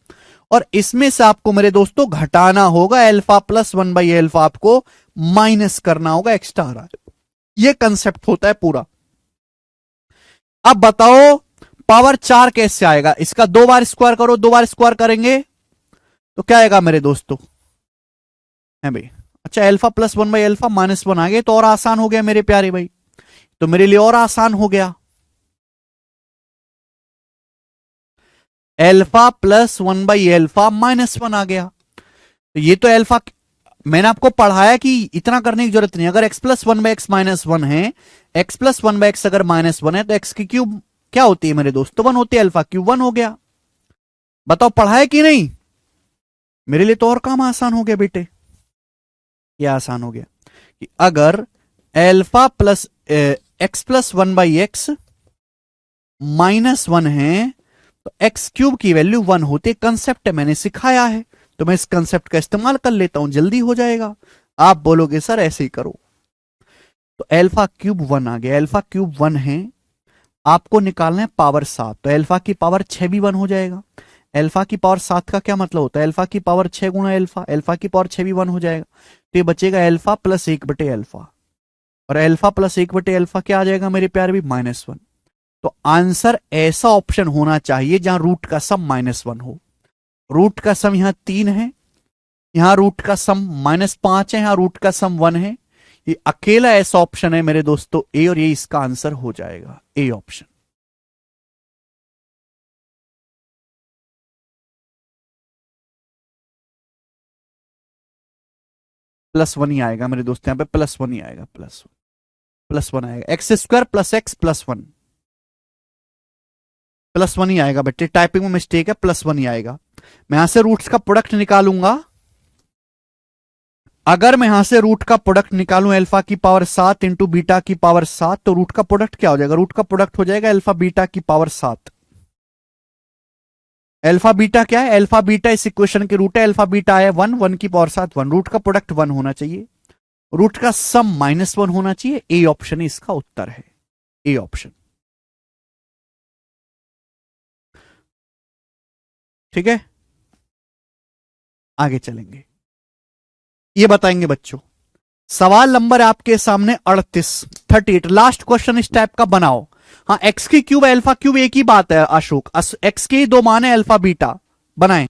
Speaker 1: और इसमें से आपको मेरे दोस्तों घटाना होगा, अल्फा प्लस 1/अल्फा आपको माइनस करना होगा, एक्स्ट्रा आ रहा है। ये कंसेप्ट होता है पूरा। अब बताओ पावर 4 कैसे आएगा? इसका 2 बार स्क्वायर करो, 2 बार स्क्वायर करेंगे तो क्या आएगा मेरे दोस्तों? है भाई, अच्छा अल्फा प्लस 1/अल्फा -1 आ गए तो और आसान हो गया मेरे प्यारे भाई, तो मेरे लिए और आसान हो गया। अल्फा प्लस 1/अल्फा -1 आ गया। तो ये तो अल्फा, मैंने आपको पढ़ाया कि इतना करने की जरूरत नहीं। अगर x प्लस 1/x -1 है, x प्लस 1/x अगर -1 है तो x की क्यूब क्या होती है मेरे दोस्तों? 1 होती है। अल्फा क्यूब 1 हो गया। बताओ पढ़ाया कि नहीं? मेरे लिए तो और काम आसान हो गया बेटे। ये आसान हो गया कि अगर alpha plus x plus 1/x -1 है तो एक्स क्यूब की वैल्यू 1 होती है। कंसेप्ट मैंने सिखाया है तो मैं इस कंसेप्ट का इस्तेमाल कर लेता हूं, जल्दी हो जाएगा। आप बोलोगे सर ऐसे ही करो, तो अल्फा क्यूब 1 आ गया। अल्फा क्यूब 1 है, आपको निकालना है पावर 7, तो अल्फा की पावर 6 भी 1 हो जाएगा। अल्फा की पावर 7 का क्या मतलब होता है? अल्फा की पावर 6 गुना अल्फा, अल्फा की पावर 6 भी 1 हो जाएगा। तो ये बचेगा अल्फा प्लस 1/अल्फा, और अल्फा प्लस 1/अल्फा क्या आ जाएगा मेरे प्यारे भी? -1। तो आंसर ऐसा ऑप्शन होना चाहिए जहां रूट का सम -1 हो। रूट का सम यहां 3 है, यहां रूट का सम -5 है, यहां रूट का सम 1 है। ये अकेला ऐसा ऑप्शन है मेरे दोस्तों ए, और ये इसका आंसर हो जाएगा ए ऑप्शन। +1 ही आएगा मेरे दोस्त, यहां पे +1 ही आएगा। +1 आएगा। x² प्लस x प्लस 1, +1 ही आएगा बेटे। टाइपिंग में मिस्टेक है, +1 ही आएगा। मैं यहां से रूट्स का प्रोडक्ट निकालूंगा। अगर मैं यहां से रूट का प्रोडक्ट निकालूं अल्फा की पावर 7 इंटू बीटा की पावर 7, तो रूट का प्रोडक्ट क्या हो जाएगा? रूट का प्रोडक्ट हो जाएगा अल्फा बीटा की पावर 7। अल्फा बीटा क्या है? अल्फा बीटा इस इक्वेशन के रूट है। अल्फा बीटा है 1, 1 की पावर 7 1। रूट का प्रोडक्ट 1 होना चाहिए, रूट का सम -1 होना चाहिए। ए ऑप्शन इसका उत्तर है, ए ऑप्शन। ठीक है, आगे चलेंगे। ये बताएंगे बच्चों, सवाल नंबर आपके सामने 38 लास्ट क्वेश्चन इस टाइप का बनाओ। हाँ, एक्स की क्यूब अल्फा क्यूब एक ही बात है अशोक, एक्स के ही दो मान है अल्फा बीटा। बनाएं।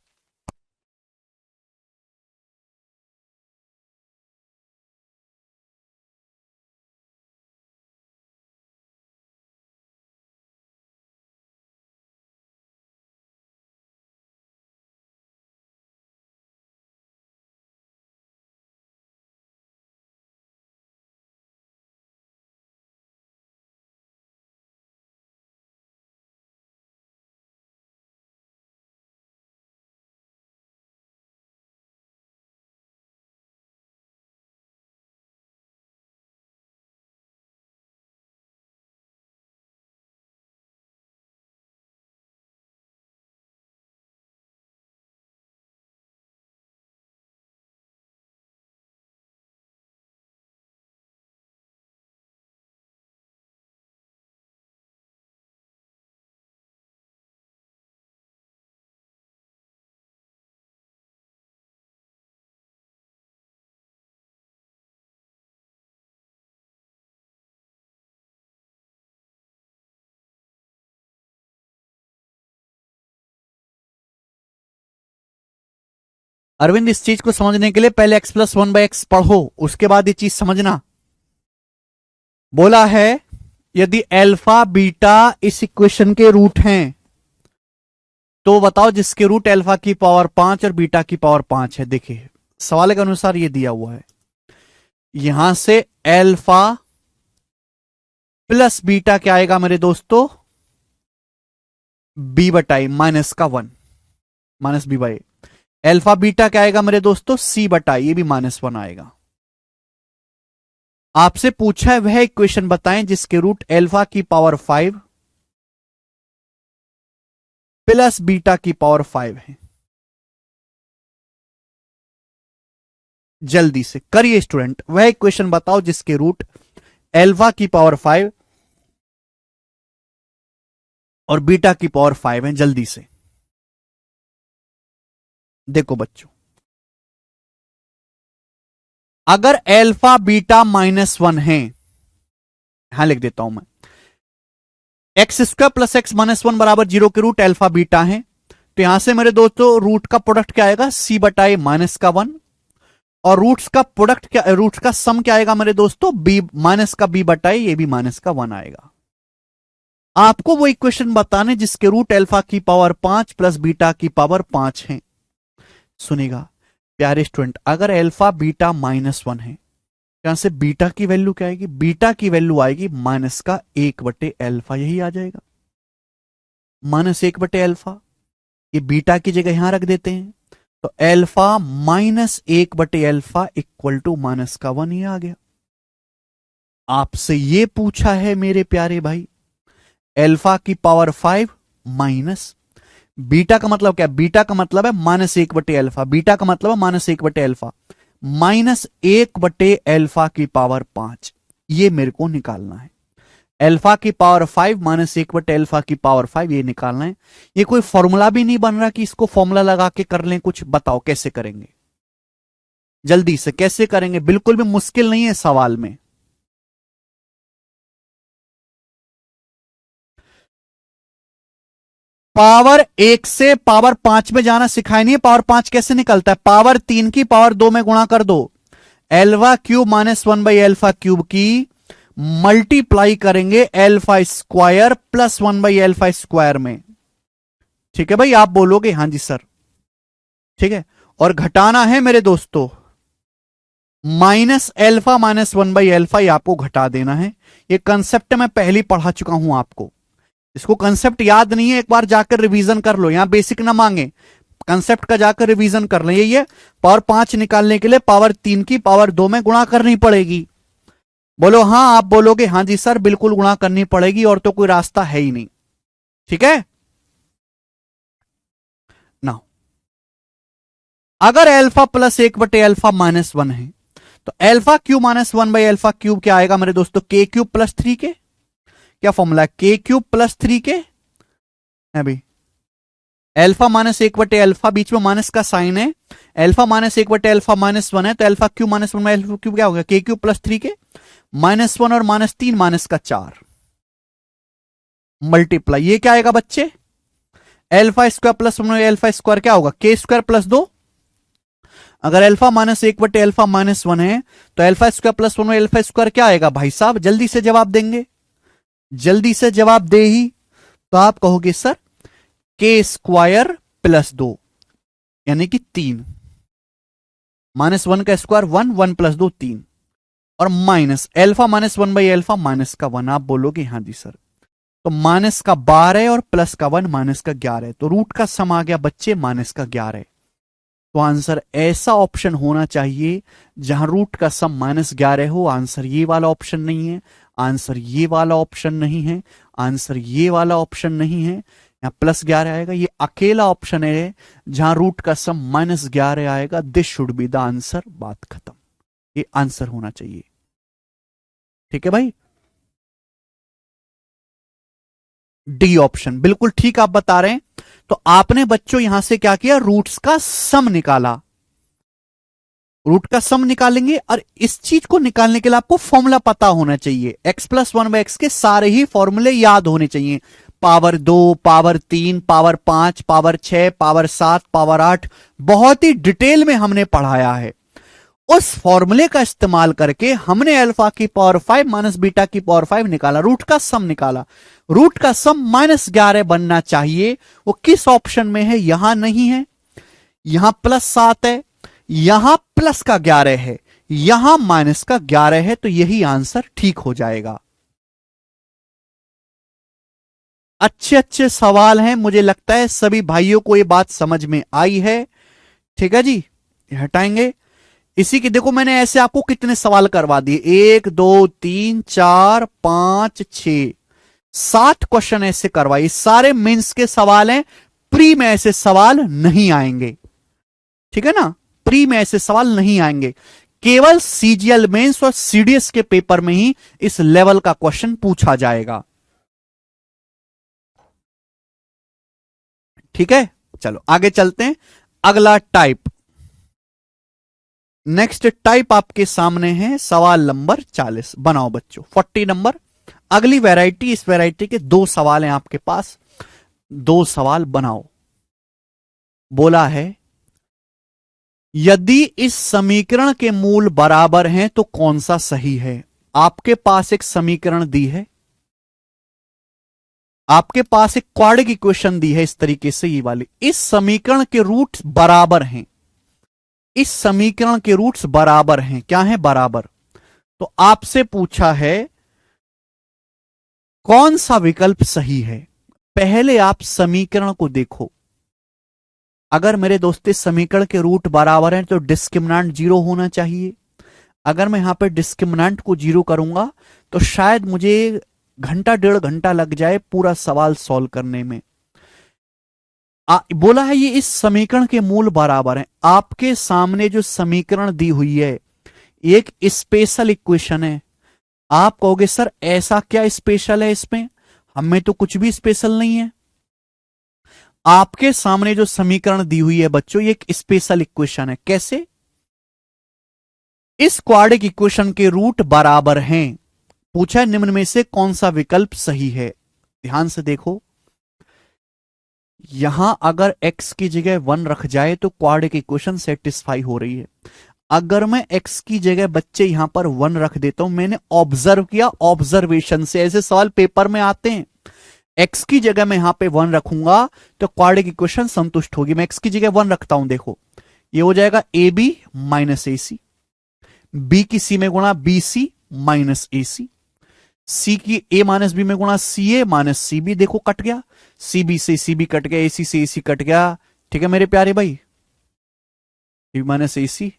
Speaker 1: अरविंद इस चीज को समझने के लिए पहले x+1/x पढ़ो, उसके बाद ये चीज समझना। बोला है यदि अल्फा बीटा इस इक्वेशन के रूट हैं तो बताओ जिसके रूट अल्फा की पावर 5 और बीटा की पावर 5 है। देखिए सवाल के अनुसार ये दिया हुआ है, यहां से अल्फा प्लस बीटा क्या आएगा मेरे दोस्तों, b/a -1 minus b/a। Alpha beta क्या आएगा मेरे दोस्तों, c/a, ये भी -1 आएगा। आपसे पूछा है वह इक्वेशन बताएं जिसके रूट अल्फा की पावर 5 प्लस बीटा की पावर 5 है। जल्दी से करिए स्टूडेंट, वह इक्वेशन बताओ जिसके रूट अल्फा की पावर 5 और बीटा की पावर 5 है। जल्दी से देखो बच्चों, अगर अल्फा बीटा -1 है, यहां लिख देता हूं मैं, x² + x - 1 बराबर 0 के रूट अल्फा बीटा है, तो यहां से मेरे दोस्तों रूट का प्रोडक्ट क्या आएगा, c/a -1, और रूट्स का प्रोडक्ट क्या, रूट्स का सम क्या आएगा मेरे दोस्तों, b/a, ये भी -1 आएगा। आपको वो इक्वेशन बताने जिसके रूट अल्फा की पावर 5 प्लस बीटा की पावर 5 है। सुनेगा प्यारे स्टूडेंट, अगर अल्फा बीटा -1 है, यहां से बीटा की वैल्यू क्या आएगी, बीटा की वैल्यू आएगी -1/अल्फा, यही आ जाएगा -1/अल्फा। ये बीटा की जगह यहां रख देते हैं, तो अल्फा -1/अल्फा इक्वल टू -1, ही आ गया। आपसे ये पूछा है मेरे प्यारे भाई, अल्फा की पावर 5 माइनस बीटा का मतलब क्या, बीटा का मतलब है -1/अल्फा, बीटा का मतलब है -1/अल्फा, -1/अल्फा की पावर 5, ये मेरे को निकालना है। अल्फा की पावर 5 -1/अल्फा की पावर 5, ये निकालना है। ये कोई फॉर्मूला भी नहीं बन रहा कि इसको फॉर्मूला लगा के कर लें, कुछ बताओ कैसे करेंगे, जल्दी से कैसे करेंगे, बिल्कुल भी मुश्किल नहीं है सवाल में। पावर 1 से पावर 5 में जाना सिखाया नहीं है, पावर 5 कैसे निकलता है, पावर 3 की पावर 2 में गुणा कर दो, अल्फा क्यूब -1/अल्फा क्यूब की मल्टीप्लाई करेंगे अल्फा स्क्वायर प्लस 1/अल्फा स्क्वायर में। ठीक है भाई, आप बोलोगे हां जी सर, ठीक है। और घटाना है मेरे दोस्तों, -अल्फा -1/अल्फा, ये आपको घटा देना है। ये कंसेप्ट मैं पहले पढ़ा चुका हूं आपको, इसको कंसेप्ट याद नहीं है, एक बार जाकर रिवीजन कर लो, यहां बेसिक ना मांगे, कंसेप्ट का जाकर रिवीजन कर लें। यही है, पावर 5 निकालने के लिए पावर 3 की पावर 2 में गुणा करनी पड़ेगी। बोलो हां, आप बोलोगे हां जी सर बिल्कुल गुणा करनी पड़ेगी, और तो कोई रास्ता है ही नहीं। ठीक है ना, अगर अल्फा प्लस 1/अल्फा -1 है, तो अल्फा क्यूब -1/अल्फा क्यूब क्या आएगा मेरे दोस्तों, k क्यूब प्लस 3k, क्या फॉर्मूला है, k क्यूब प्लस 3k है भाई। अल्फा -1/अल्फा, बीच में माइनस का साइन है, अल्फा -1/अल्फा -1 है, तो अल्फा क्यूब -1/अल्फा क्यूब क्या होगा, k क्यूब प्लस 3k, -1 और -3 -4 मल्टीप्लाई, ये क्या आएगा बच्चे, अल्फा स्क्वायर प्लस 1/अल्फा स्क्वायर क्या होगा, k स्क्वायर प्लस 2। अगर अल्फा -1/अल्फा -1 है, तो अल्फा स्क्वायर प्लस 1/अल्फा स्क्वायर क्या आएगा भाई साहब, जल्दी से जवाब देंगे, जल्दी से जवाब दे ही, तो आप कहोगे सर k स्क्वायर प्लस 2 यानी कि 3, -1 का स्क्वायर 1, 1 प्लस 2 3, और माइनस अल्फा -1/अल्फा -1, आप बोलोगे हां जी सर, तो -12 और प्लस का 1 -11, तो रूट का सम आ गया बच्चे -11। तो आंसर ऐसा ऑप्शन होना चाहिए जहां रूट का सम -11 हो। आंसर ये वाला ऑप्शन नहीं है, आंसर ये वाला ऑप्शन नहीं है, आंसर ये वाला ऑप्शन नहीं है, यहां +11 आएगा, ये अकेला ऑप्शन है जहां रूट का सम -11 आएगा। This should be the answer, बात खत्म, ये आंसर होना चाहिए। ठीक है भाई, डी ऑप्शन बिल्कुल ठीक आप बता रहे हैं। तो आपने बच्चों यहां से क्या किया, रूट्स का सम निकाला, रूट का सम निकालेंगे, और इस चीज को निकालने के लिए आपको फॉर्मूला पता होना चाहिए, x + 1/x के सारे ही फॉर्मूले याद होने चाहिए। Power 2, power 3, power 5, power 6, power 7, power 8 बहुत ही डिटेल में हमने पढ़ाया है। उस फॉर्मूले का इस्तेमाल करके हमने अल्फा की पावर 5 माइनस बीटा की पावर 5 निकाला, रूट का सम निकाला। रूट का सम -11 बनना चाहिए। वो किस ऑप्शन में है? यहां नहीं है, यहां +7 है, यहां प्लस का 11 है, यहां माइनस का 11 है, तो यही आंसर ठीक हो जाएगा। अच्छे अच्छे सवाल हैं, मुझे लगता है सभी भाइयों को ये बात समझ में आई है। ठीक है जी, हटाएंगे इसी की। देखो मैंने ऐसे आपको कितने सवाल करवा दिए, 1 2 3 4 5 6 7 क्वेश्चन ऐसे करवाइए। सारे मेंस के सवाल हैं, प्री में ऐसे सवाल नहीं आएंगे। ठीक है ना, प्री में ऐसे सवाल नहीं आएंगे। केवल सीजीएल मेंस और सीडीएस के पेपर में ही इस लेवल का क्वेश्चन पूछा जाएगा। ठीक है, चलो आगे चलते हैं। अगला टाइप, नेक्स्ट टाइप आपके सामने है सवाल नंबर 40। बनाओ बच्चों 40 नंबर। अगली वैरायटी, इस वैरायटी के 2 सवाल हैं आपके पास, 2 सवाल बनाओ। बोला है यदि इस समीकरण के मूल बराबर हैं तो कौन सा सही है। आपके पास एक समीकरण दी है, आपके पास एक क्वाड्रेटिक इक्वेशन दी है इस तरीके से, ये वाली। इस समीकरण के रूट्स बराबर हैं, इस समीकरण के रूट्स बराबर हैं। क्या है? बराबर। तो आपसे पूछा है कौन सा विकल्प सही है। पहले आप समीकरण को देखो। अगर मेरे दोस्त इस समीकरण के रूट बराबर हैं तो डिस्क्रिमिनेंट 0 होना चाहिए। अगर मैं यहां पे डिस्क्रिमिनेंट को 0 करूंगा तो शायद मुझे घंटा 1.5 घंटा लग जाए पूरा सवाल सॉल्व करने में। बोला है ये इस समीकरण के मूल बराबर हैं। आपके सामने जो समीकरण दी हुई है एक स्पेशल इक्वेशन है। आप कहोगे सर ऐसा क्या स्पेशल है इसमें, हमें तो कुछ भी स्पेशल नहीं है। आपके सामने जो समीकरण दी हुई है बच्चों, ये एक स्पेशल इक्वेशन है। कैसे? इस क्वाड्रेटिक इक्वेशन के रूट बराबर हैं। पूछा है निम्न में से कौन सा विकल्प सही है। ध्यान से देखो, यहां अगर x की जगह 1 रख जाए तो क्वाड्रेटिक इक्वेशन सेटिस्फाई हो रही है। अगर मैं x की जगह बच्चे यहां पर 1 रख देता हूं, मैंने ऑब्जर्व किया, ऑब्जर्वेशन से ऐसे सवाल पेपर में आते हैं। x की जगह मैं यहां पे 1 रखूंगा तो क्वाड्रेटिक इक्वेशन संतुष्ट होगी। मैं x की जगह 1 रखता हूं, देखो ये हो जाएगा ab माइनस AC, b की c में गुणा bc माइनस AC, c की a माइनस b में गुणा ca माइनस cb। देखो कट गया, cb से cb कट गया, ac से ac कट गया। ठीक है मेरे प्यारे भाई, b minus AC,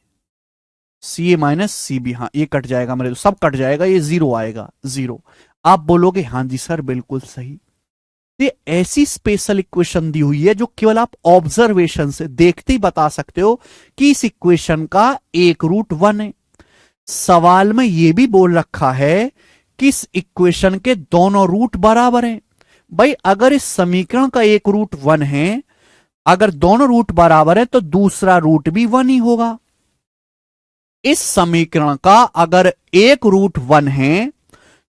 Speaker 1: ca minus cb, हाँ ये कट जाएगा मेरे, तो सब कट जाएगा, ये 0 आएगा, 0। आप बोलोगे हाँ जी सर बिल्कुल सही। ये ऐसी स्पेशल इक्वेशन दी हुई है जो केवल आप ऑब्जर्वेशन से देखते ही बता सकते हो कि इस इक्वेशन का एक रूट 1 है। सवाल में यह भी बोल रखा है कि इस इक्वेशन के दोनों रूट बराबर हैं। भाई अगर इस समीकरण का एक रूट 1 है, अगर दोनों रूट बराबर है तो दूसरा रूट भी 1 ही होगा। इस समीकरण का अगर एक रूट 1 है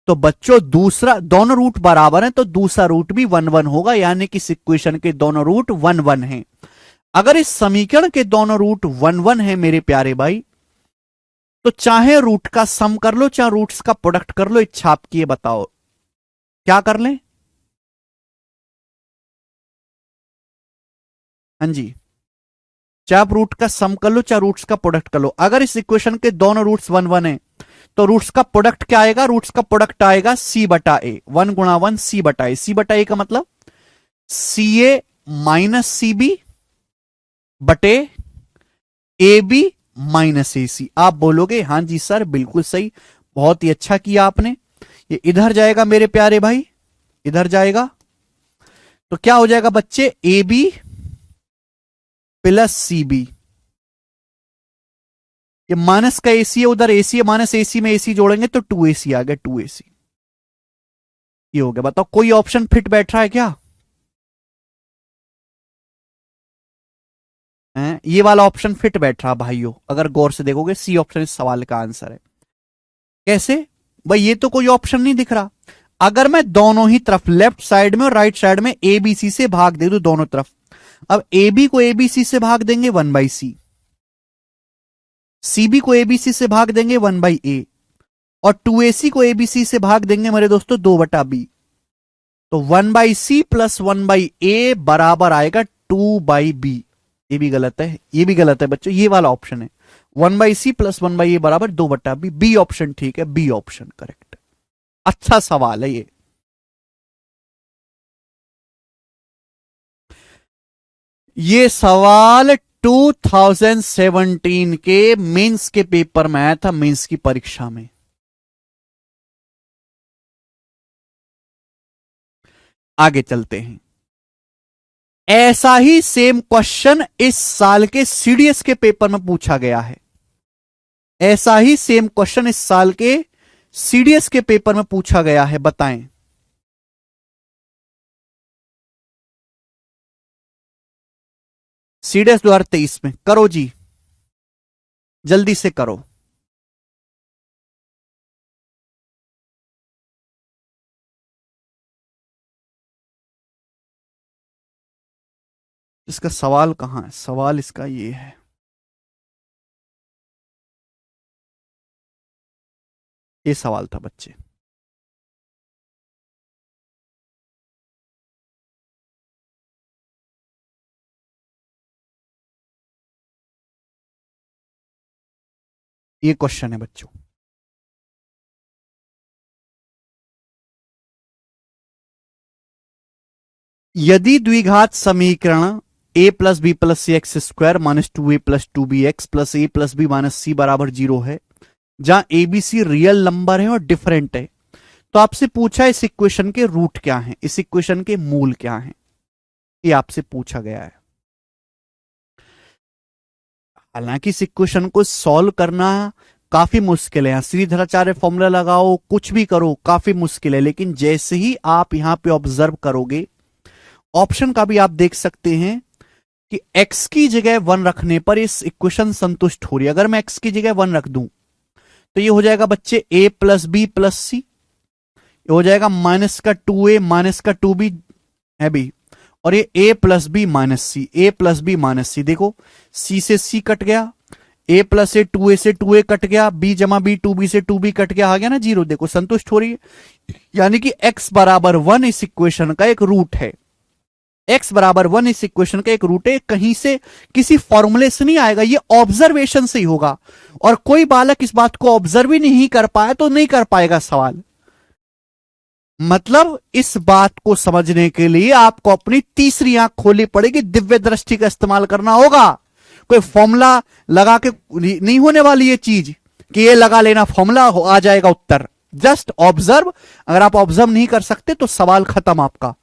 Speaker 1: तो बच्चों दूसरा, दोनों रूट बराबर हैं तो दूसरा रूट भी 1 1 होगा, यानी कि इस इक्वेशन के दोनों रूट 1 1 हैं। अगर इस समीकरण के दोनों रूट 1 1 है मेरे प्यारे भाई, तो चाहे रूट का सम कर लो चाहे रूट्स का प्रोडक्ट कर लो, इच्छा आपकी है, बताओ क्या कर लें। हाँ जी, चाहे आप रूट का सम कर लो चाहे रूट्स का प्रोडक्ट कर लो। अगर इस इक्वेशन के दोनों रूट्स 1 1 है तो रूट्स का प्रोडक्ट क्या आएगा? रूट्स का प्रोडक्ट आएगा c बटा ए, 1 गुणा 1 c बटा ए। c बटा ए का मतलब ca माइनस cb बटे ab माइनस ac। आप बोलोगे हाँ जी सर बिल्कुल सही, बहुत ही अच्छा किया आपने। ये इधर जाएगा मेरे प्यारे भाई, इधर जाएगा तो क्या हो जाएगा बच्चे? ab प्लस cb, ये माइनस का AC है, उधर AC है, माइनस AC में AC जोड़ेंगे तो 2AC आ गया, 2AC। ये हो गया। बताओ कोई ऑप्शन फिट बैठ रहा है क्या? ये वाला ऑप्शन फिट बैठ रहा भाइयों, अगर गौर से देखोगे सी ऑप्शन इस सवाल का आंसर है। कैसे भाई? ये तो कोई ऑप्शन नहीं दिख रहा। अगर मैं दोनों ही तरफ लेफ्ट साइड में और राइट साइड में ए बी सी से भाग दे दूं दोनों तरफ, अब ए बी को ए बी सी से भाग देंगे 1/c, सी बी को ए बी सी से भाग देंगे 1/a, और 2ac को एबीसी से भाग देंगे मेरे दोस्तों 2/b। तो 1/c प्लस 1/a बराबर आएगा 2/b। ये भी गलत है, ये भी गलत है बच्चों, ये वाला ऑप्शन है 1/c प्लस 1/a बराबर 2/b। बी ऑप्शन ठीक है, बी ऑप्शन करेक्ट। अच्छा सवाल है ये। ये सवाल 2017 के मेंस के पेपर में आया था, मेंस की परीक्षा में। आगे चलते हैं। ऐसा ही सेम क्वेश्चन इस साल के सीडीएस के पेपर में पूछा गया है। ऐसा ही सेम क्वेश्चन इस साल के सीडीएस के पेपर में पूछा गया है, बताएं। सीडीएस 2023 में करो जी, जल्दी से करो। इसका सवाल कहां है? सवाल इसका ये है, ये सवाल था बच्चे। ये क्वेश्चन है बच्चों। यदि द्विघात समीकरण a plus B plus c x square minus 2a plus 2b x plus a plus b minus c बराबर 0 है, जहां a b c real number है और डिफरेंट है, तो आपसे पूछा इस इक्वेशन के रूट क्या हैं, इस इक्वेशन के मूल क्या हैं, ये आपसे पूछा गया है। हालांकि इस इक्वेशन को सॉल्व करना काफी मुश्किल है, श्रीधराचार्य फॉर्मूला लगाओ कुछ भी करो काफी मुश्किल है, लेकिन जैसे ही आप यहां पे ऑब्जर्व करोगे, ऑप्शन का भी आप देख सकते हैं कि x की जगह 1 रखने पर इस इक्वेशन संतुष्ट हो रही है। अगर मैं x की जगह 1 रख दूं तो ये हो जाएगा बच्चे a प्लस बी प्लस सी, ये हो जाएगा माइनस का 2a माइनस का 2b है भी, और ये a plus b minus c, a plus b minus c, देखो c से c कट गया, a प्लस ए 2a से 2a कट गया, b जमा b 2b से 2b कट गया, आ गया ना 0। देखो संतुष्ट हो रही है, यानी कि x बराबर 1 इस इक्वेशन का एक रूट है। x बराबर 1 इस इक्वेशन का एक रूट है, कहीं से किसी फॉर्मूले से नहीं आएगा, ये ऑब्जर्वेशन से ही होगा। और कोई बालक इस बात को ऑब्जर्व ही नहीं कर पाया तो नहीं कर पाएगा सवाल। मतलब इस बात को समझने के लिए आपको अपनी तीसरी आंख खोलनी पड़ेगी, दिव्य दृष्टि का इस्तेमाल करना होगा। कोई फॉर्मूला लगा के नहीं होने वाली ये चीज कि ये लगा लेना फॉर्मूला आ जाएगा उत्तर। जस्ट ऑब्जर्व, अगर आप ऑब्जर्व नहीं कर सकते तो सवाल खत्म आपका।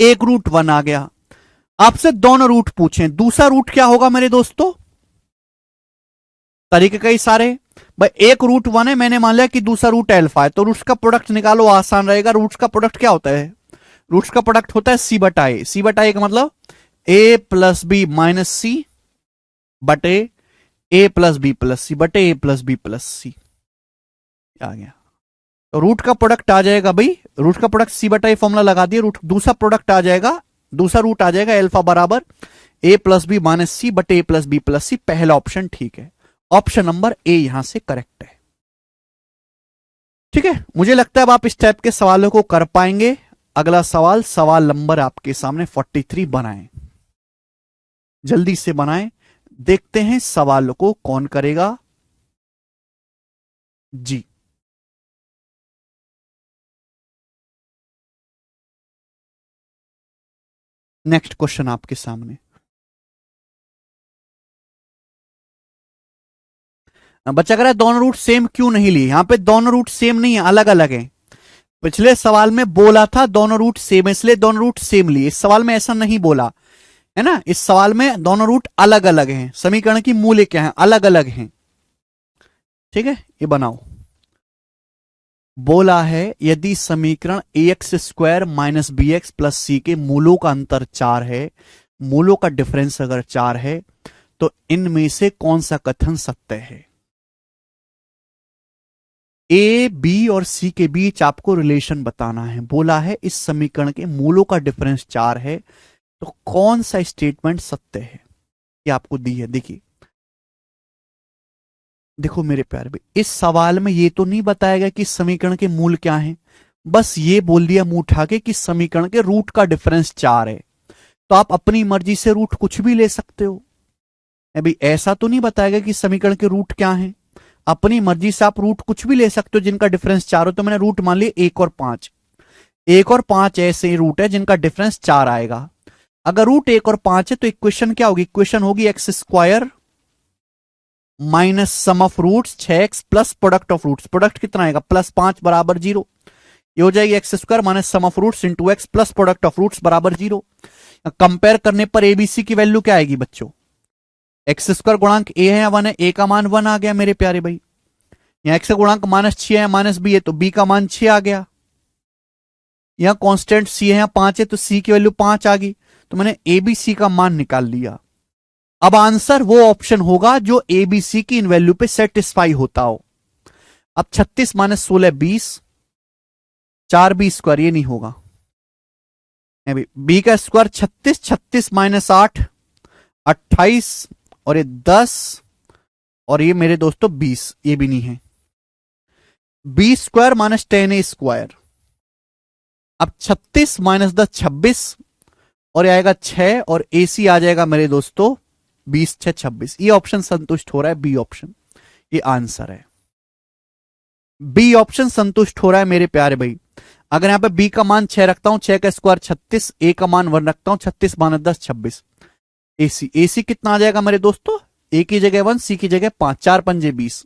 Speaker 1: एक रूट 1 आ गया, आपसे दोनों रूट पूछें, दूसरा रूट क्या होगा मेरे दोस्तों? तरीके कई सारे भाई, एक रूट 1 है, मैंने मान लिया कि दूसरा रूट एल्फा है, तो रूट्स का प्रोडक्ट निकालो, आसान रहेगा। रूट्स का प्रोडक्ट क्या होता है? रूट्स का प्रोडक्ट होता है सी बटा ए। सी बटा ए का मतलब ए प्लस बी माइनस सी बटे ए प्लस बी प्लस सी बटे ए प्लस बी प्लस सी आ गया। तो रूट का प्रोडक्ट आ जाएगा भाई, रूट का प्रोडक्ट सी बटा ए फॉर्मूला लगा दिए, रूट दूसरा प्रोडक्ट आ जाएगा, दूसरा रूट आ जाएगा एल्फा बराबर ए प्लस बी माइनस सी बटे ए प्लस बी प्लस सी। पहला ऑप्शन ठीक है, ऑप्शन नंबर ए यहां से करेक्ट है। ठीक है, मुझे लगता है अब आप इस टाइप के सवालों को कर पाएंगे। अगला सवाल, सवाल नंबर आपके सामने 43 बनाएं, जल्दी से बनाएं। देखते हैं सवाल को कौन करेगा जी। नेक्स्ट क्वेश्चन आपके सामने, बच्चा कह रहा है दोनों रूट सेम क्यों नहीं लिए? यहां पे दोनों रूट सेम नहीं है, अलग अलग है। पिछले सवाल में बोला था दोनों रूट सेम है, इसलिए दोनों रूट सेम लिए। इस सवाल में ऐसा नहीं बोला है ना, इस सवाल में दोनों रूट अलग अलग हैं, समीकरण की मूल्य क्या है, अलग अलग हैं। ठीक है, ये बनाओ। बोला है यदि समीकरण a x square minus b x plus c के मूलों का अंतर 4 है, मूलों का डिफरेंस अगर 4 है, तो इनमें से कौन सा कथन सत्य है? ए बी और सी के बीच आपको रिलेशन बताना है। बोला है इस समीकरण के मूलों का डिफरेंस 4 है, तो कौन सा स्टेटमेंट सत्य है, ये आपको दी है। देखिए देखो मेरे प्यारे भाई, इस सवाल में ये तो नहीं बताएगा कि समीकरण के मूल क्या हैं, बस ये बोल दिया मुंह उठा के कि समीकरण के रूट का डिफरेंस 4 है। तो आप अपनी मर्जी से रूट कुछ भी ले सकते हो। अभी ऐसा तो नहीं बताएगा कि समीकरण के रूट क्या है, अपनी मर्जी से आप रूट कुछ भी ले सकते हो जिनका डिफरेंस 4 हो। तो मैंने रूट मान लिया 1 और 5। 1 और 5 ऐसे रूट है जिनका डिफरेंस 4 आएगा। अगर रूट 1 और 5 है तो इक्वेशन क्या होगी, इक्वेशन होगी X square minus sum of roots 6x plus product of roots. Product कितना आएगा, +5 बराबर 0। ये हो जाएगी X square minus sum of roots into x plus product of roots बराबर 0। कंपेयर करने पर एबीसी की वैल्यू क्या आएगी बच्चों, एक्स स्क्वायर गुणांक ए है या 1 है, ए का मान 1 आ गया मेरे प्यारे भाई। यहाँ एक्स का गुणांक -6 है -b है, तो b का मान 6 आ गया। यहाँ कांस्टेंट c है, यहाँ 5 है, तो c की वैल्यू 5 आ गई। तो मैंने एबीसी का मान निकाल लिया। अब आंसर वो ऑप्शन होगा जो एबीसी की इन वैल्यू पे सेटिस्फाई होता हो। अब 36 - 16 20, 4b² ये नहीं होगा। बी का स्क्वायर 36, 36 - 8 28, और ये 10, और ये मेरे दोस्तों 20, ये भी नहीं है। b² - 10a²। अब 36 - 10 26, और ये आएगा 6, और AC आ जाएगा मेरे दोस्तों 20 6 26। ये ऑप्शन संतुष्ट हो रहा है, बी ऑप्शन ये आंसर है। बी ऑप्शन संतुष्ट हो रहा है मेरे प्यारे भाई। अगर यहां पे बी का मान 6 रखता हूं, 6 का स्क्वायर 36, ए का मान 1 रखता हूं, 36 - 10 26। एसी कितना आ जाएगा मेरे दोस्तों, ए की जगह 1, सी की जगह 5, 4 पंजे 20,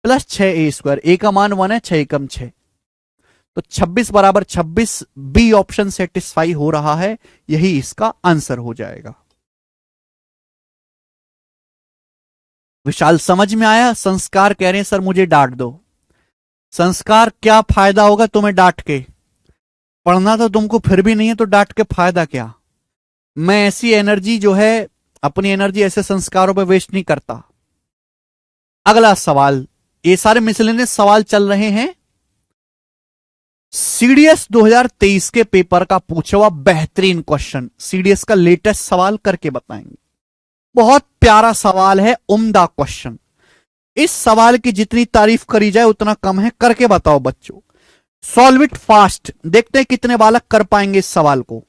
Speaker 1: प्लस 6a²। ए का मान 1 है, 6 एकम 6, तो 26 बराबर 26। बी ऑप्शन सेटिस्फाई हो रहा है, यही इसका आंसर हो जाएगा। विशाल समझ में आया। संस्कार कह रहे हैं सर मुझे डांट दो। संस्कार क्या फायदा होगा तुम्हें डांट के, पढ़ना तो तुमको फिर भी नहीं है, तो डांट के फायदा क्या। मैं ऐसी एनर्जी जो है, अपनी एनर्जी ऐसे संस्कारों पे वेस्ट नहीं करता। अगला सवाल, ये सारे मिसलेनियस सवाल चल रहे हैं सीडीएस 2023 के पेपर का पूछा हुआ बेहतरीन क्वेश्चन, सीडीएस का लेटेस्ट सवाल करके बताएंगे। बहुत प्यारा सवाल है, उम्दा क्वेश्चन। इस सवाल की जितनी तारीफ करी जाए उतना कम है, करके बताओ बच्चों। सॉल्व इट फास्ट, देखते हैं कितने बालक कर पाएंगे इस सवाल को।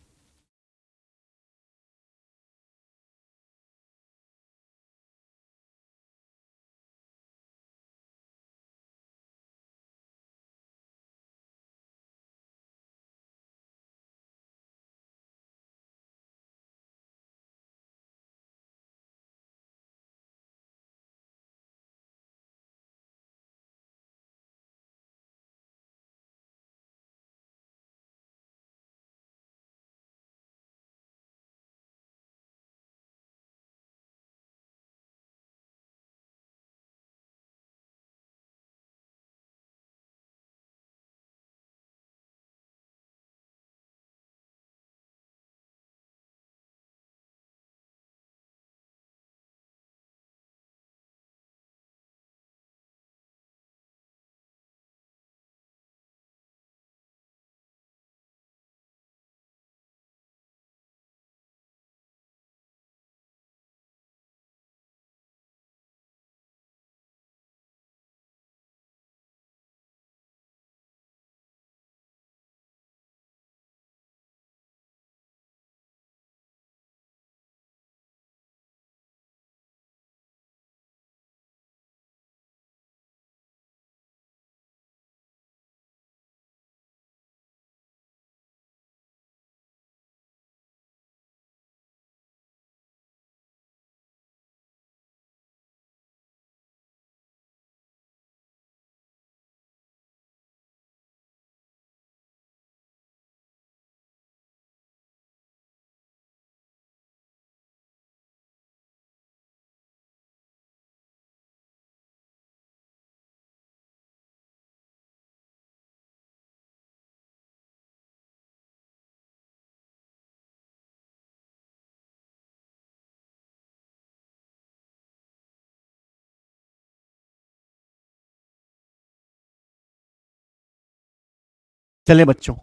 Speaker 1: चले बच्चों,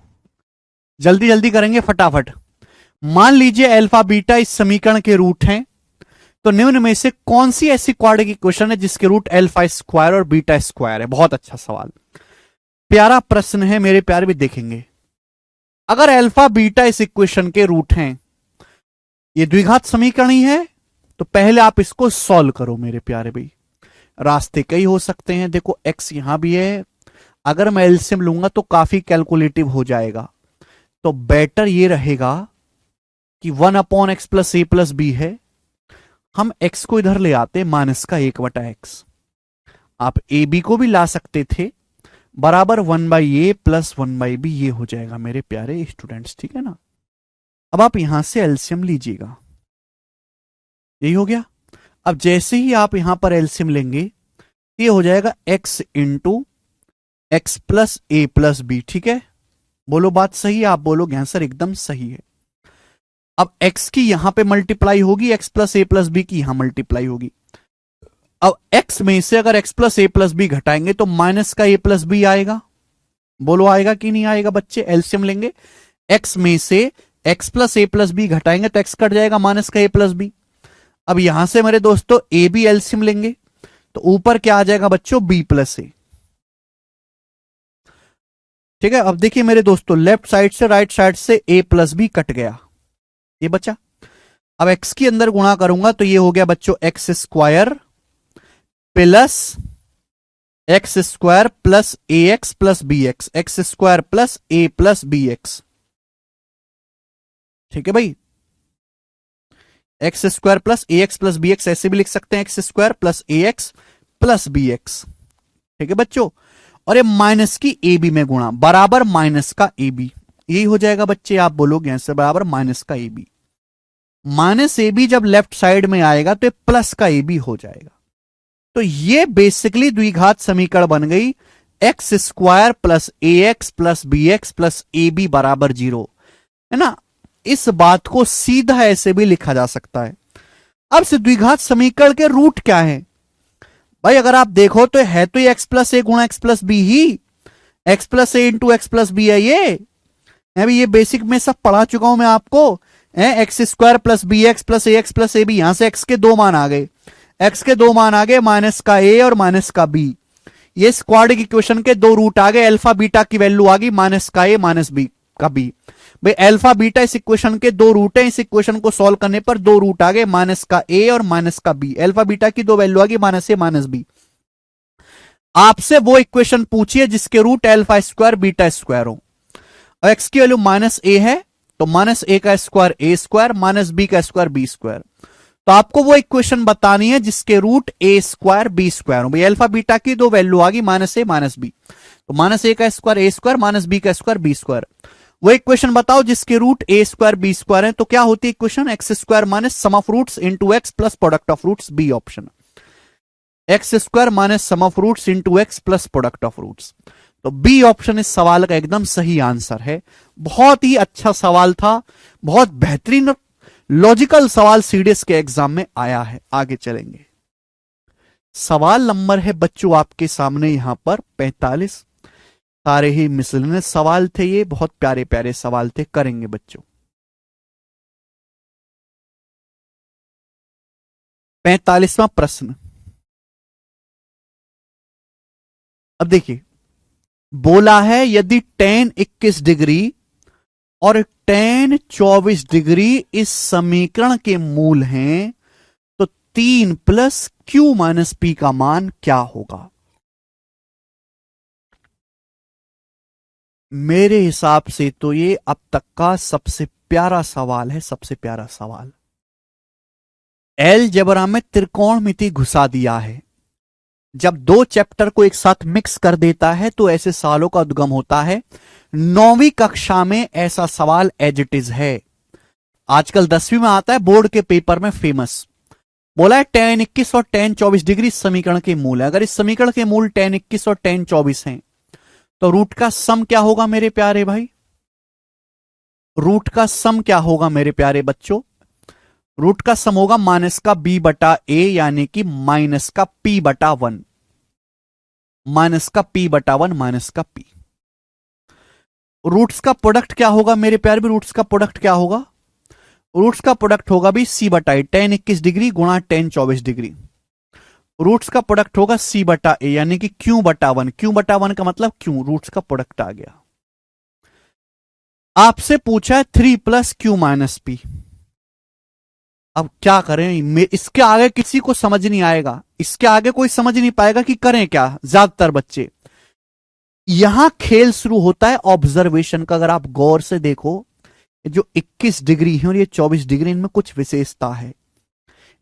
Speaker 1: जल्दी जल्दी करेंगे फटाफट। मान लीजिए अल्फा बीटा इस समीकरण के रूट हैं, तो निम्न में से कौन सी ऐसी क्वाड्रेटिक इक्वेशन है जिसके रूट अल्फा स्क्वायर और बीटा स्क्वायर है? बहुत अच्छा सवाल, प्यारा प्रश्न है मेरे प्यारे भी। देखेंगे अगर अल्फा बीटा इस इक्वेशन के रूट हैं, ये द्विघात समीकरण ही है, तो पहले आप इसको सॉल्व करो मेरे प्यारे भाई। रास्ते कई हो सकते हैं, देखो एक्स यहां भी है, अगर मैं एलसीएम लूंगा तो काफी कैलकुलेटिव हो जाएगा, तो बेटर ये रहेगा कि 1/x+a+b है, हम x को इधर ले आते माइनस का 1/x, आप ए बी को भी ला सकते थे, बराबर 1/a + 1/b ये हो जाएगा मेरे प्यारे स्टूडेंट्स, ठीक है ना। अब आप यहां से एलसीएम लीजिएगा, यही हो गया। अब जैसे ही आप यहां पर एलसीएम लेंगे, ये हो जाएगा x इंटू x+a+b, ठीक है। बोलो बात सही है? आप बोलोगे आंसर एकदम सही है। अब x की यहां पे मल्टीप्लाई होगी, x+a+b की यहां मल्टीप्लाई होगी। अब x में से अगर x+a+b घटाएंगे तो माइनस का a+b आएगा। बोलो आएगा कि नहीं आएगा बच्चे? एलसीएम लेंगे, x में से x+a+b घटाएंगे तो x कट जाएगा, माइनस का a+b। अब यहां से मेरे दोस्तों ए बी एलसीएम लेंगे तो ऊपर क्या आ जाएगा बच्चों? b+a, ठीक है। अब देखिए मेरे दोस्तों, लेफ्ट साइड से राइट साइड से a+b कट गया, ये बचा। अब x के अंदर गुणा करूंगा तो ये हो गया बच्चों x square plus x square plus ax plus bx, x square plus a plus bx, ठीक है भाई। X square plus ax plus bx ऐसे भी लिख सकते हैं, x square plus ax plus bx, ठीक है बच्चों। और ये माइनस की ए बी में गुणा, बराबर माइनस का ए बी, यही हो जाएगा बच्चे। आप बोलोगे आंसर बराबर माइनस का A B, minus A B जब लेफ्ट साइड में आएगा तो ये प्लस का ए बी हो जाएगा। तो ये बेसिकली द्विघात समीकरण बन गई, x square plus A X plus B x plus A B बराबर 0, है ना। इस बात को सीधा ऐसे भी लिखा जा सकता है। अब से द्विघात समीकरण के रूट क्या है भाई? अगर आप देखो तो है तो ये x+a गुणा x+b ही, x+a इंटू x+b है ये। अभी ये बेसिक में सब पढ़ा चुका हूं मैं आपको। X square plus B x plus A X plus A B, यहां से x के 2 मान आ गए, x के 2 मान आ गए, माइनस का a और माइनस का b। ये क्वाड्रेटिक इक्वेशन के 2 रूट आ गए, अल्फा बीटा की वैल्यू आ गई माइनस का a माइनस b का b। भाई अल्फा बीटा इस इक्वेशन के 2 रूट है, इस इक्वेशन को सॉल्व करने पर 2 रूट आ गए, माइनस का a और माइनस का b। अल्फा बीटा की 2 वैल्यू आ गई, माइनस a माइनस b। आपसे वो इक्वेशन पूछिए जिसके root alpha square beta square हो। अब x की वैल्यू माइनस a है तो माइनस a का square a square, minus b का स्क्वायर b स्क्वायर। तो आपको वो इक्वेशन बतानी है जिसके root a square b square हो। भाई अल्फा बीटा की 2 वैल्यू आ गई, माइनस a माइनस b, तो माइनस a का square a square, minus b का स्क्वायर b स्क्वायर। वो इक्वेशन बताओ जिसके root a square b square है। तो क्या होती है equation? X square minus sum of roots into x plus product of roots, B option. X square minus sum of roots into x plus product of roots, तो B option इस सवाल का एकदम सही आंसर है। बहुत ही अच्छा सवाल था, बहुत बेहतरीन लॉजिकल सवाल सीडीएस के एग्जाम में आया है। आगे चलेंगे, सवाल नंबर है बच्चों आपके सामने यहां पर 45। सारे ही मिसलेनियस सवाल थे, ये बहुत प्यारे प्यारे सवाल थे, करेंगे बच्चों। 45वां प्रश्न, अब देखिए बोला है यदि tan 21 डिग्री और tan 24 डिग्री इस समीकरण के मूल हैं तो 3 + q - p का मान क्या होगा? मेरे हिसाब से तो ये अब तक का सबसे प्यारा सवाल है, सबसे प्यारा सवाल। अलजेब्रा में त्रिकोणमिति घुसा दिया है। जब 2 चैप्टर को एक साथ मिक्स कर देता है तो ऐसे सवालों का उद्गम होता है। 9वीं कक्षा में ऐसा सवाल एज इट इज है, आजकल 10वीं में आता है, बोर्ड के पेपर में फेमस। बोला है tan 21 और tan 24 डिग्री इस समीकरण के मूल है। अगर इस समीकरण के मूल tan 21 और tan 24 हैं तो रूट का सम क्या होगा मेरे प्यारे भाई? रूट का सम क्या होगा मेरे प्यारे बच्चों? रूट का सम होगा माइनस का b/a, यानी कि माइनस का p/1, माइनस का p/1 माइनस का p। रूट्स का प्रोडक्ट क्या होगा मेरे प्यारे भी? रूट्स का प्रोडक्ट क्या होगा? रूट्स का प्रोडक्ट होगा भी सी बटा ए, टेन 21 डिग्री गुणा टेन 24 डिग्री। रूट्स का प्रोडक्ट होगा सी बटा ए, यानी कि क्यू बटा वन। क्यू बटा वन का मतलब क्यू, रूट्स का प्रोडक्ट आ गया। आपसे पूछा है 3 प्लस क्यू माइनस पी। अब क्या करें? इसके आगे किसी को समझ नहीं आएगा, इसके आगे कोई समझ नहीं पाएगा कि करें क्या, ज्यादातर बच्चे। यहां खेल शुरू होता है ऑब्जर्वेशन का। अगर आप गौर से देखो, जो 21 डिग्री है और ये 24 डिग्री, इनमें कुछ विशेषता है।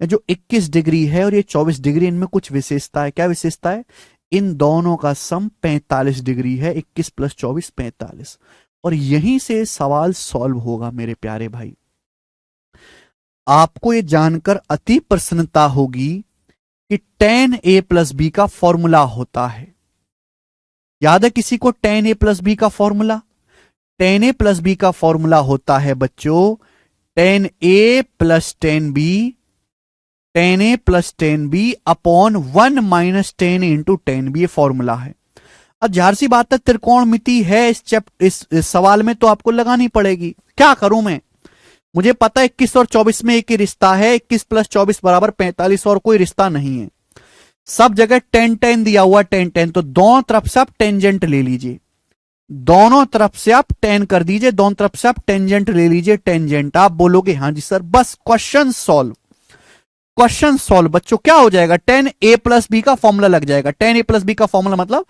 Speaker 1: जो 21 डिग्री है और ये 24 डिग्री, इनमें कुछ विशेषता है। क्या विशेषता है? इन दोनों का सम 45 डिग्री है। 21 प्लस 24 45। और यहीं से सवाल सॉल्व होगा मेरे प्यारे भाई। आपको ये जानकर अति प्रसन्नता होगी कि tan a प्लस बी का फॉर्मूला होता है। याद है किसी को tan a प्लस बी का formula? tan a plus B का फॉर्मूला होता है बच्चों tan a plus tan b, tan a plus tan b upon 1 minus tan a into tan b। ये फॉर्मूला है। अब जाहिर सी बात है, त्रिकोणमिति है इस सवाल में, तो आपको लगानी पड़ेगी। क्या करूं मैं? मुझे पता है 21 और 24 में एक ही रिश्ता है, 21 प्लस 24 बराबर 45, और कोई रिश्ता नहीं है। सब जगह टेन टेन दिया हुआ, टेन टेन, तो दोनों तरफ से आप टेंजेंट ले लीजिए। दोनों तरफ से आप टेन कर दीजिए, दोनों तरफ से आप टेंजेंट ले लीजिए। टेंजेंट आप बोलोगे हाँ जी सर, बस क्वेश्चन सॉल्व। क्वेश्चन सॉल्व बच्चों। क्या हो जाएगा? tan a प्लस बी का फॉर्मूला लग जाएगा। tan a प्लस बी का फॉर्मूला मतलब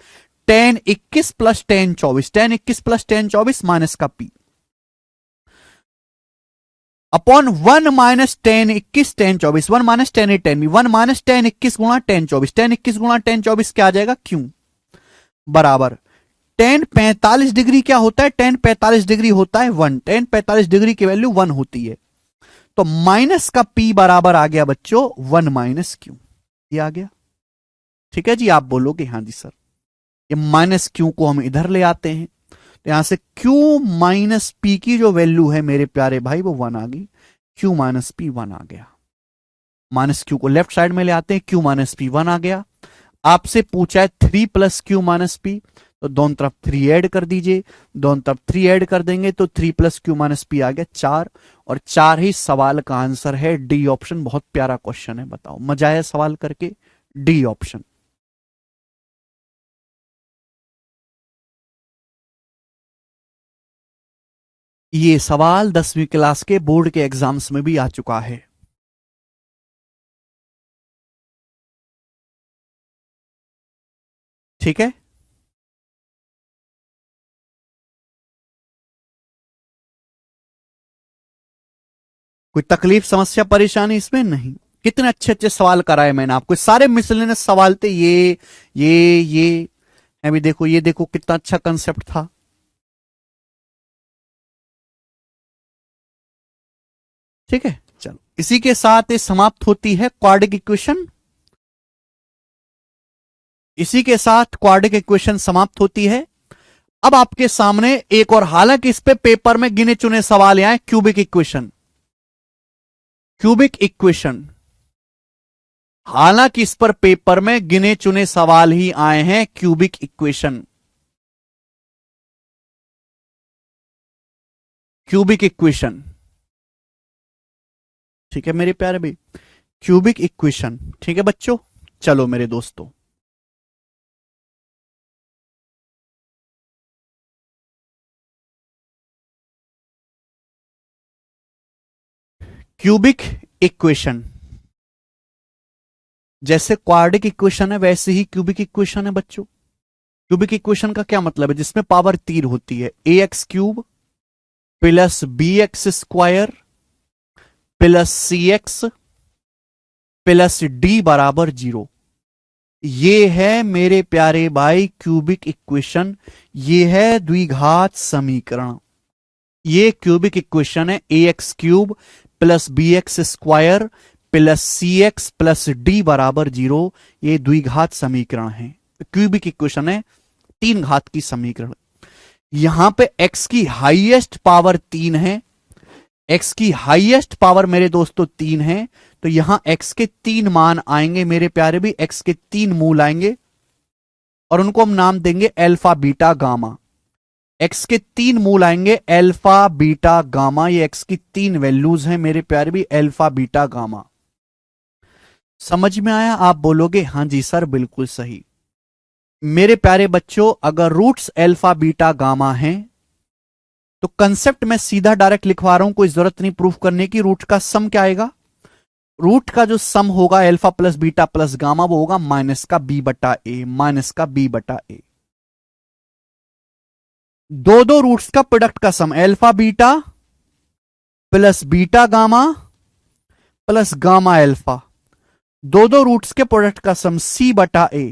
Speaker 1: tan 21 plus tan 24, tan 21 plus tan 24 minus का p upon 1 minus tan 21 tan 24, 1 minus tan a tan b, 1 minus tan 21 गुणा tan 24, tan 21 गुणा tan 24 क्या आ जाएगा? क्यों बराबर tan 45 डिग्री क्या होता है? tan 45 डिग्री होता है 1। tan 45 डिग्री की वैल्यू 1 होती है, तो माइनस का p बराबर आ गया बच्चों 1 माइनस क्यू। ये आ गया। ठीक है जी, आप बोलोगे हाँ जी सर। ये माइनस क्यू को हम इधर ले आते हैं, तो यहां से Q माइनस पी की जो वैल्यू है मेरे प्यारे भाई वो 1 आ गई। Q माइनस पी 1 आ गया। माइनस क्यू को लेफ्ट साइड में ले आते हैं, Q माइनस पी 1 आ गया। आपसे पूछा है 3 प्लस क्यू माइनस पी, तो दोनों तरफ 3 ऐड कर दीजिए। दोनों तरफ 3 ऐड कर देंगे तो 3 प्लस क्यू माइनस पी आ गया 4। और 4 ही सवाल का आंसर है। डी ऑप्शन बहुत प्यारा क्वेश्चन है। बताओ मजा आया सवाल करके? D option. ये सवाल 10वीं क्लास के बोर्ड के एग्जाम्स में भी आ चुका है। ठीक है, कोई तकलीफ समस्या परेशानी इसमें नहीं। कितने अच्छे अच्छे सवाल कराए मैंने आपको, सारे मिसलेनियस सवाल थे। ये अभी देखो, ये देखो कितना अच्छा कंसेप्ट था। ठीक है, चलो इसी के साथ ये समाप्त होती है क्वाड्रिक इक्वेशन। इसी के साथ क्वाड्रिक इक्वेशन समाप्त होती है। अब आपके सामने एक और, हालांकि इस पे पेपर में गिने चुने सवाल आए, क्यूबिक इक्वेशन। क्यूबिक इक्वेशन, हालांकि इस पर पेपर में गिने चुने सवाल ही आए हैं। Cubic equation, cubic equation. ठीक है मेरे प्यारे भाई, क्यूबिक इक्वेशन। ठीक है बच्चों, चलो मेरे दोस्तों, क्यूबिक इक्वेशन जैसे क्वाड्रिक इक्वेशन है वैसे ही क्यूबिक इक्वेशन है बच्चों। क्यूबिक इक्वेशन का क्या मतलब है? जिसमें पावर 3 होती है। A x cube plus B x square plus c x plus d बराबर 0। ये है मेरे प्यारे भाई क्यूबिक इक्वेशन। ये है द्विघात समीकरण। ये क्यूबिक इक्वेशन है। A x cube plus B x square plus c x plus d बराबर 0। ये द्विघात समीकरण है। क्यूबिक इक्वेशन है 3 घात की समीकरण। यहां पे x की हाईएस्ट पावर 3 है। x की हाईएस्ट पावर मेरे दोस्तों 3 है, तो यहां x के 3 मान आएंगे मेरे प्यारे भी। x के 3 मूल आएंगे और उनको हम नाम देंगे अल्फा बीटा गामा। एक्स के 3 मूल आएंगे, अल्फा बीटा गामा। ये एक्स की 3 वैल्यूज हैं मेरे प्यारे भी, अल्फा बीटा गामा। समझ में आया? आप बोलोगे हां जी सर बिल्कुल सही। मेरे प्यारे बच्चों, अगर रूट्स अल्फा बीटा गामा हैं तो कंसेप्ट में सीधा डायरेक्ट लिखवा रहा हूं, कोई जरूरत नहीं प्रूफ करने की। रूट का सम क्या आएगा? रूट का जो सम होगा alpha plus beta plus gamma, वो होगा माइनस का बी बटा ए, माइनस का बी बटा ए। दो दो रूट्स का प्रोडक्ट का sum alpha beta plus beta gamma plus gamma alpha, दो दो रूट्स के प्रोडक्ट का सम सी बटा ए।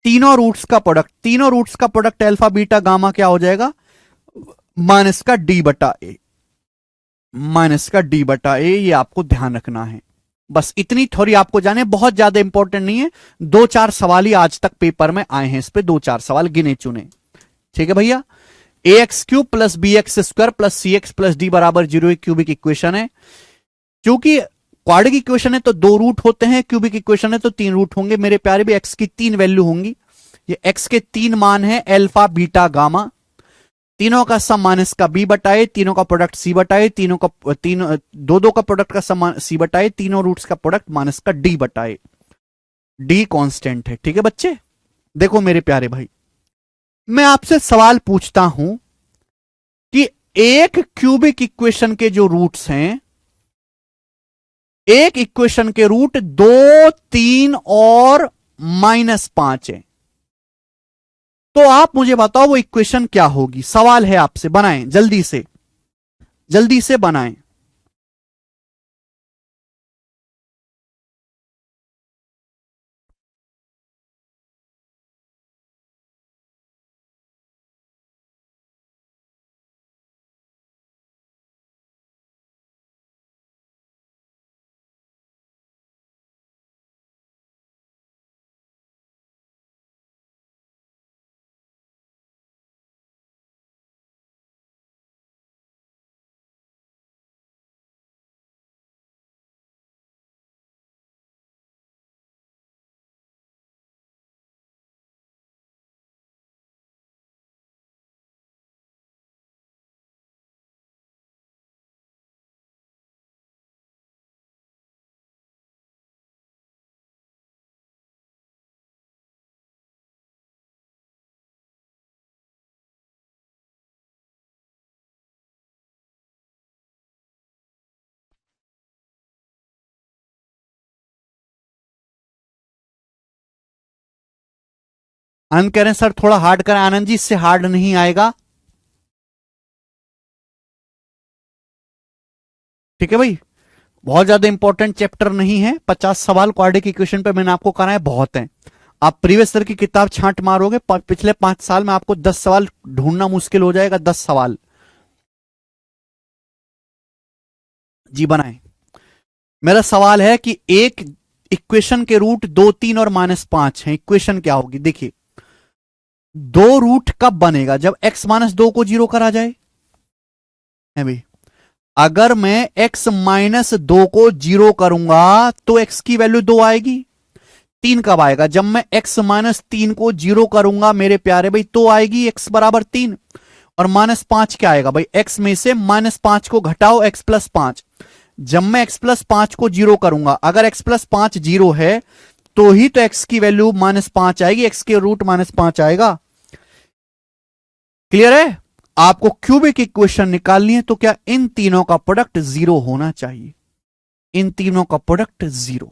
Speaker 1: तीनों रूट्स का प्रोडक्ट, तीनों रूट्स का प्रोडक्ट अल्फा बीटा गामा क्या हो जाएगा? माइनस का डी बटा ए, माइनस का डी बटा ए। ये आपको ध्यान रखना है। बस इतनी थोड़ी आपको जाने, बहुत ज्यादा इंपॉर्टेंट नहीं है। 2-4 सवाल ही आज तक पेपर में आए हैं इस पे, 2-4 सवाल गिने चुने। ठीक है भैया। A x cube plus B x square plus c x plus d बराबर 0 एक क्यूबिक इक्वेशन है। क्योंकि क्वाड्रिक इक्वेशन है तो 2 रूट होते हैं, क्यूबिक इक्वेशन है तो 3 रूट होंगे मेरे प्यारे भी। एक्स की 3 वैल्यू होंगी। ये एक्स के 3 मान है, अल्फा बीटा गामा। तीनों का सम माइनस का बी बटाए, तीनों का प्रोडक्ट सी बटाए, तीनों का दो दो का प्रोडक्ट का सम सी बटाए, तीनों रूट्स का प्रोडक्ट माइनस का डी बटाए। डी कांस्टेंट है। ठीक है बच्चे। देखो मेरे प्यारे भाई, मैं आपसे सवाल पूछता हूं कि एक क्यूबिक इक्वेशन के जो रूट्स हैं, एक इक्वेशन के रूट 2, 3 और -5 है, तो आप मुझे बताओ वो इक्वेशन क्या होगी? सवाल है आपसे, बनाएं जल्दी से, जल्दी से बनाएं। आनंद कह रहे हैं सर थोड़ा हार्ड करें। आनंद जी इससे हार्ड नहीं आएगा। ठीक है भाई, बहुत ज्यादा इंपॉर्टेंट चैप्टर नहीं है। 50 सवाल क्वाड्रेटिक इक्वेशन पे मैंने आपको कराए, बहुत हैं। आप प्रीवियस ईयर की किताब छांट मारोगे, पिछले 5 साल में आपको 10 सवाल ढूंढना मुश्किल हो जाएगा। 10 सवाल जी बनाए। मेरा सवाल है कि एक इक्वेशन के रूट 2, 3 और -5 हैं, इक्वेशन क्या होगी? देखिए, दो रूट कब बनेगा? जब x-2 को 0 करा जाए। है भाई, अगर मैं x-2 को 0 करूंगा तो x की वैल्यू 2 आएगी। 3 कब आएगा? जब मैं x-3 को 0 करूंगा मेरे प्यारे भाई, तो आएगी x बराबर 3। और -5 क्या आएगा भाई? x में से -5 को घटाओ, x+5। जब मैं x+5 को 0 करूंगा, अगर x+5 0 है तो ही तो x की वैल्यू -5 आएगी, x के रूट -5 आएगा। क्लियर है? आपको क्यूबिक इक्वेशन निकालनी है तो क्या इन तीनों का प्रोडक्ट 0 होना चाहिए। इन तीनों का प्रोडक्ट 0।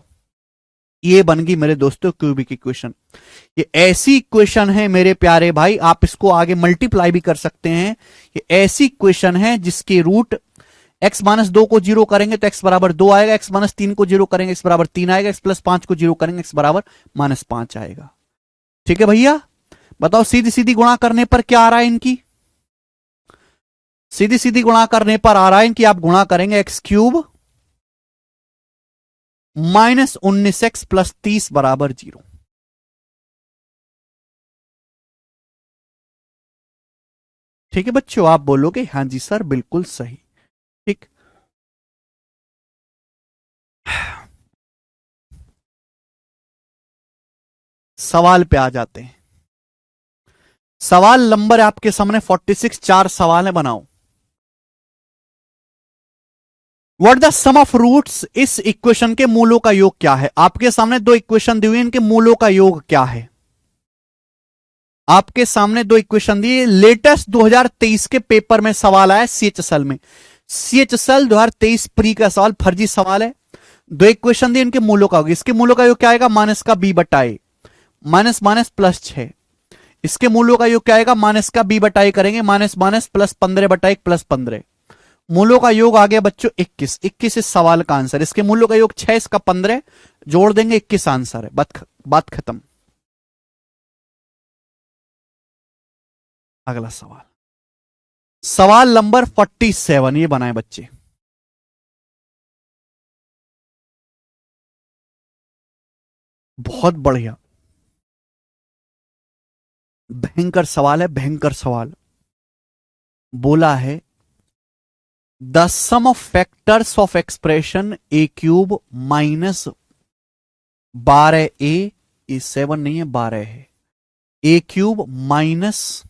Speaker 1: ये बन गई मेरे दोस्तों क्यूबिक इक्वेशन। ये ऐसी इक्वेशन है मेरे प्यारे भाई, आप इसको आगे मल्टीप्लाई भी कर सकते हैं। ये ऐसी इक्वेशन है जिसके रूट x-2 को 0 करेंगे तो x बराबर 2 आएगा, x-3 को 0 करेंगे x बराबर 3 आएगा, x+5 को 0 करेंगे x बराबर -5 आएगा। ठीक है भैया, बताओ सीधी सीधी गुणा करने पर क्या आ रहा है इनकी? सीधी सीधी गुणा करने पर आ रहा है इनकी, आप गुणा करेंगे x³ -19x + 30 बराबर 0। ठीक है बच्चों, आप बोलोगे हां जी सर बिल्कुल सही। ठीक, सवाल पे आ जाते हैं। सवाल नंबर आपके सामने 46, 4 सवाल है, बनाओ। What the sum of roots, इस इक्वेशन के मूलों का योग क्या है। आपके सामने दो इक्वेशन दी हुई, इनके मूलों का योग क्या है। आपके सामने दो इक्वेशन दी, लेटेस्ट 2023 के पेपर में सवाल आया सीएचएसएल में, सीएचएसएल 2023 प्री का सवाल, फर्जी सवाल है। दो इक्वेशन दी, इनके मूलों का योग, इसके मूलों का योग क्या आएगा, माइनस का बी बटाए माइनस माइनस प्लस 6। इसके मूलों का योग क्या आएगा, माइनस का बी बटाए करेंगे माइनस माइनस प्लस 15 बटाए प्लस 15। मूलों का योग आ गया बच्चों 21। 21 इस सवाल का आंसर। इसके मूलों का योग 6, इसका 15 जोड़ देंगे 21 आंसर है। बात खत्म। अगला सवाल, सवाल नंबर 47, ये बनाए बच्चे। बहुत बढ़िया, भयंकर सवाल है, भयंकर सवाल। बोला है the sum of factors of expression A cube minus 12 A, 7 नहीं है 12 है, ए cube minus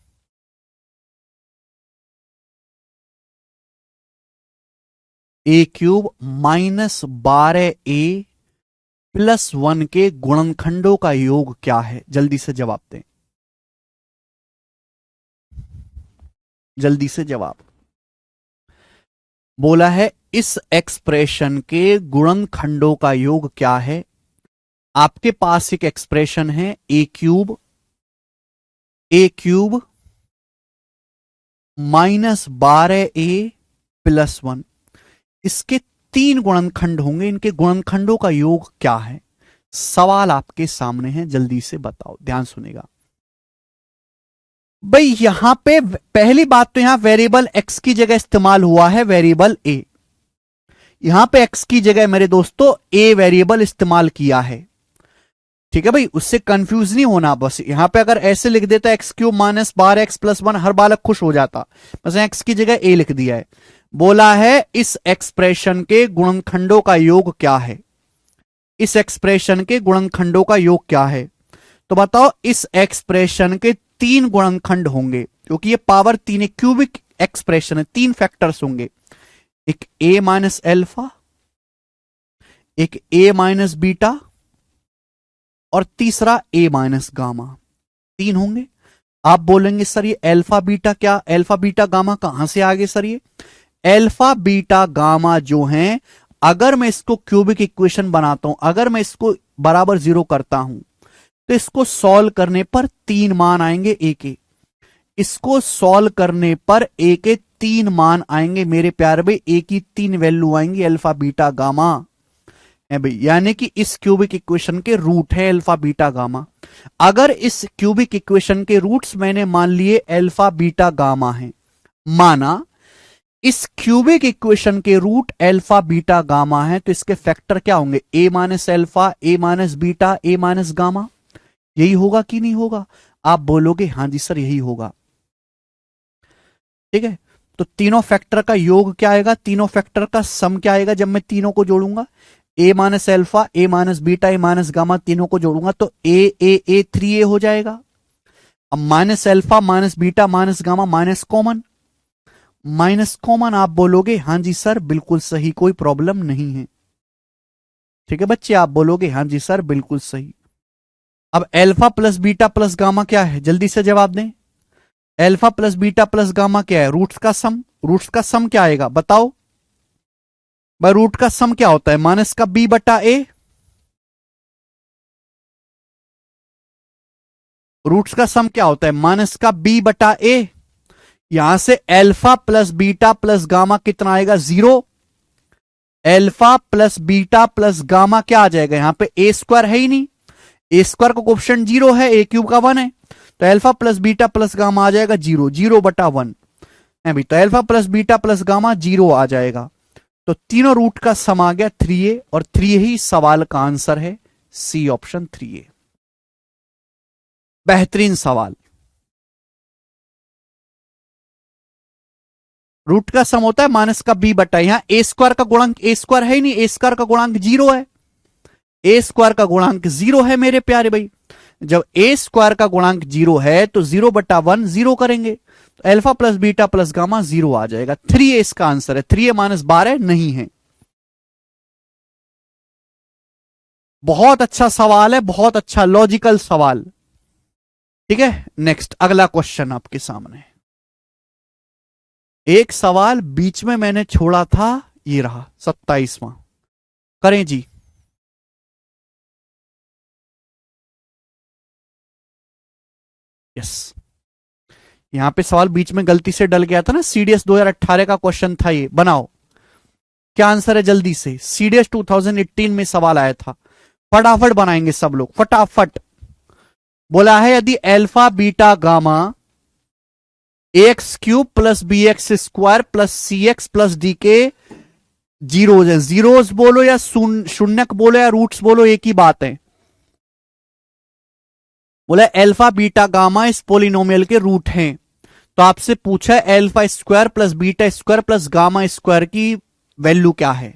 Speaker 1: A cube minus 12 A plus 1 के गुणनखंडों का योग क्या है। जल्दी से जवाब दें, जल्दी से जवाब। बोला है इस एक्सप्रेशन के गुणनखंडों का योग क्या है। आपके पास एक एक्सप्रेशन है ए क्यूब माइनस 12 ए प्लस 1, इसके 3 गुणनखंड होंगे, इनके गुणनखंडों का योग क्या है। सवाल आपके सामने है, जल्दी से बताओ, ध्यान सुनेगा भाई। यहां पे पहली बात तो यहां वेरिएबल एक्स की जगह इस्तेमाल हुआ है वेरिएबल ए। यहां पे एक्स की जगह मेरे दोस्तों ए वेरिएबल इस्तेमाल किया है, ठीक है भाई, उससे कंफ्यूज नहीं होना। बस यहां पे अगर ऐसे लिख देता x cube minus 12 x plus 1, हर बालक खुश हो जाता। बस एक्स की जगह ए लिख दिया है। बोला है इस एक्सप्रेशन के गुणनखंडों का योग क्या है। इस एक्सप्रेशन के गुणनखंडों का योग क्या है, तो बताओ। इस एक्सप्रेशन के 3 गुणनखंड होंगे, क्योंकि ये पावर 3 है, क्यूबिक एक्सप्रेशन है, 3 फैक्टर्स होंगे। एक ए माइनस एल्फा, एक ए माइनस बीटा, और तीसरा ए माइनस गामा। 3 होंगे। आप बोलेंगे सर ये अल्फा बीटा क्या, अल्फा बीटा गामा कहां से आगे सर। ये अल्फा बीटा गामा जो हैं, अगर मैं इसको क्यूबिक इक्वेशन बनाता हूं, अगर मैं इसको बराबर 0 करता हूं, तो इसको सॉल्व करने पर 3 मान आएंगे ए के। इसको सॉल्व करने पर ए के 3 मान आएंगे मेरे प्यारे भाई, ए की 3 वैल्यू आएंगी अल्फा बीटा गामा है भाई। यानी कि इस क्यूबिक इक्वेशन के रूट है अल्फा बीटा गामा। अगर इस क्यूबिक इक्वेशन के रूट्स मैंने मान लिए अल्फा बीटा गामा है, माना इस क्यूबिक इक्वेशन के रूट अल्फा बीटा गामा है, तो इसके फैक्टर क्या होंगे, ए माइनस अल्फा, ए माइनस बीटा, ए माइनस गामा। यही होगा कि नहीं होगा। आप बोलोगे हां जी सर यही होगा, ठीक है। तो तीनों फैक्टर का योग क्या आएगा, तीनों फैक्टर का सम क्या आएगा जब मैं तीनों को जोड़ूंगा। ए माइनस एल्फा, ए माइनस बीटा, ए माइनस गामा, तीनों को जोड़ूंगा तो ए 3a हो जाएगा। अब minus alpha minus beta minus gamma minus common, आप बोलोगे हां जी सर बिल्कुल सही, कोई प्रॉब्लम नहीं है, ठीक है बच्चे। आप बोलोगे हां जी सर बिल्कुल सही। अब alpha plus beta plus gamma क्या है, जल्दी से जवाब दें। Alpha plus beta plus gamma क्या है, रूट्स का सम। रूट्स का सम क्या आएगा बताओ भाई। रूट का सम क्या होता है, माइनस का बी बटा ए। रूट्स का सम क्या होता है, माइनस का बी बटा ए। यहां से alpha plus beta plus gamma कितना आएगा, 0। Alpha plus beta plus gamma क्या आ जाएगा, यहां पे ए स्क्वायर है ही नहीं, ए स्क्वायर का कोएफिशिएंट 0 है, ए क्यूब का 1 है, तो alpha plus beta plus gamma आ जाएगा 0 बटा 1 है भाई। तो alpha plus beta plus gamma 0 आ जाएगा। तो तीनों रूट का सम आ गया 3a, और 3 ही सवाल का आंसर है, सी ऑप्शन 3a। बेहतरीन सवाल। रूट का सम होता है माइनस का बी बटा, यहां ए स्क्वायर का गुणांक, ए स्क्वायर है ही नहीं, ए स्क्वायर का गुणांक 0 है, ए स्क्वायर का गुणांक 0 है मेरे प्यारे भाई। जब ए स्क्वायर का गुणांक 0 है तो 0/1 0 करेंगे, तो alpha plus beta plus gamma 0 आ जाएगा। 3a इसका आंसर है। 3a माइनस 12 नहीं है। बहुत अच्छा सवाल है, बहुत अच्छा लॉजिकल सवाल। ठीक है, नेक्स्ट अगला क्वेश्चन आपके सामने। एक सवाल बीच में मैंने छोड़ा था, ये रहा 27वां। करें जी। यस, यहां पे सवाल बीच में गलती से डल गया था ना, सीडीएस 2018 का क्वेश्चन था ये। बनाओ, क्या आंसर है जल्दी से। सीडीएस 2018 में सवाल आया था, फटाफट बनाएंगे सब लोग, फटाफट। बोला है यदि alpha beta gamma AX³ plus BX² plus CX plus D के जीरोज है, जीरोज बोलो या शून्यक बोलो या रूट्स बोलो, एक ही बात है। बोला अल्फा बीटा गामा इस पोलिनोमियल के रूट हैं, तो आपसे पूछा है alpha square plus beta square plus gamma square की वैल्यू क्या है।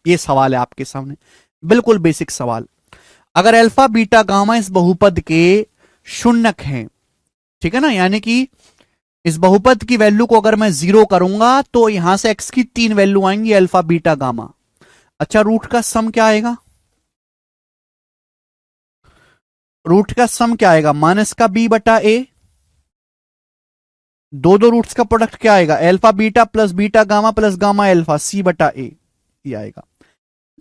Speaker 1: ये सवाल है आपके सामने, बिल्कुल बेसिक सवाल। अगर अल्फा बीटा गामा इस बहुपद के शून्यक हैं, ठीक है ना, यानी कि इस बहुपद की वैल्यू को अगर मैं 0 करूंगा तो यहां से x की 3 वैल्यू आएंगी अल्फा बीटा गामा। अच्छा, रूट का सम क्या आएगा? रूट का सम क्या आएगा? माइनस का b/a। दो रूट्स का प्रोडक्ट क्या आएगा? Alpha beta plus beta gamma plus gamma alpha c/a, ये आएगा।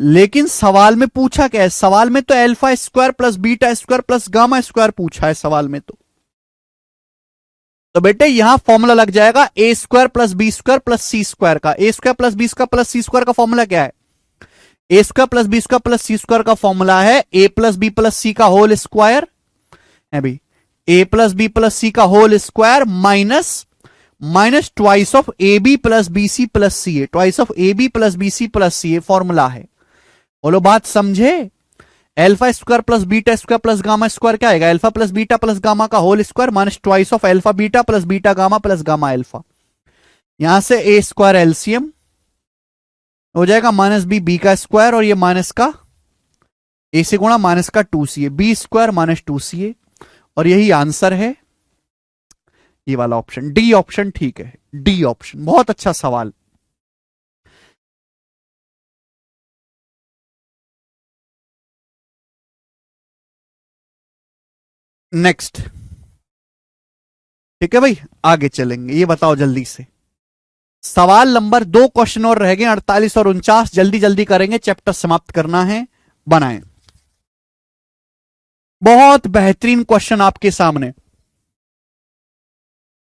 Speaker 1: लेकिन सवाल में पूछा क्या है? सवाल में तो alpha square plus beta square plus gamma square पूछा है सवाल में। तो बेटे यहां फॉर्मूला लग जाएगा a square plus B square plus c square का। A square plus B square plus c square का फॉर्मूला क्या है? A square plus B square plus c square का फॉर्मूला है a plus B plus c का whole square है भाई, a plus B plus c का whole square minus twice of a B plus b c plus c a, twice of a B plus b c plus c a formula है। बोलो बात समझे? Alpha square plus beta square plus gamma square क्या आएगा? Alpha plus beta plus gamma का whole square minus twice of alpha beta plus beta gamma plus gamma alpha. यहां से ए square LCM हो जाएगा माइनस बी का स्क्वायर, और ये माइनस का ए से गुणा माइनस का 2ca, B square minus 2ca, और यही आंसर है ये वाला ऑप्शन, डी ऑप्शन। ठीक है, डी ऑप्शन, बहुत अच्छा सवाल। नेक्स्ट, ठीक है भाई, आगे चलेंगे। ये बताओ जल्दी से, सवाल नंबर 2 क्वेश्चन और रह गए, 48 और 49। जल्दी जल्दी करेंगे, चैप्टर समाप्त करना है। बनाएं। बहुत बेहतरीन क्वेश्चन आपके सामने।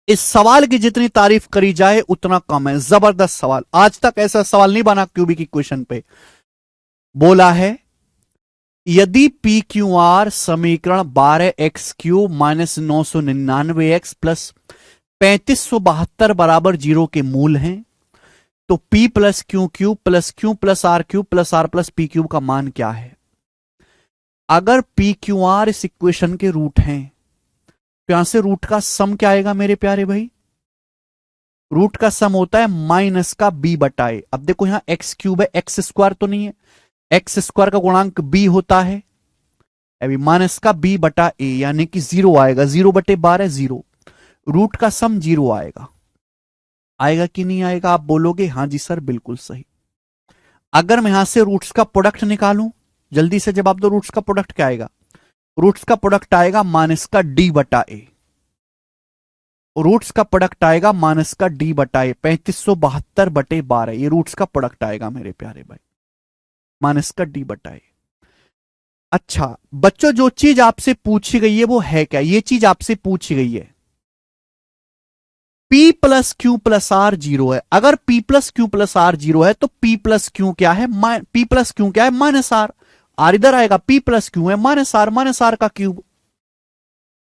Speaker 1: इस सवाल की जितनी तारीफ करी जाए उतना कम है। जबरदस्त सवाल, आज तक ऐसा सवाल नहीं बना क्यूबिक इक्वेशन पे। बोला है यदि पी क्यू आर समीकरण 12x³ माइनस 999x प्लस 3572 बराबर 0 के मूल हैं, तो p plus Q cube plus Q plus R cube plus R plus P cube का मान क्या है? अगर पी क्यू आर इस इक्वेशन के रूट हैं तो यहां से रूट का सम क्या आएगा मेरे प्यारे भाई? रूट का सम होता है माइनस का b/a। अब देखो यहां x³ है, एक्स स्क्वायर तो नहीं है, एक्स स्क्वायर का गुणांक b होता है, अभी माइनस का b/a यानी कि 0 आएगा। 0/12 0, रूट का सम 0 आएगा। आएगा कि नहीं आएगा? आप बोलोगे हां जी सर बिल्कुल सही। अगर मैं यहां से रूट्स का प्रोडक्ट निकालूं, जल्दी से जवाब दो, रूट्स का प्रोडक्ट क्या आएगा? रूट्स का प्रोडक्ट आएगा माइनस का d/a। रूट्स का प्रोडक्ट आएगा माइनस का d/a, 3572/12, ये रूट्स का प्रोडक्ट आएगा मेरे प्यारे भाई, माइनस का d/a। अच्छा बच्चों, जो चीज आपसे पूछी गई है वो है क्या? ये चीज आपसे पूछी गई है P plus Q plus R 0 है। अगर P plus Q plus R 0 है तो P प्लस क्यू क्या है? P प्लस क्यू क्या है? Minus are. आर इधर आएगा, P प्लस क्यू है माइनस आर का क्यूब,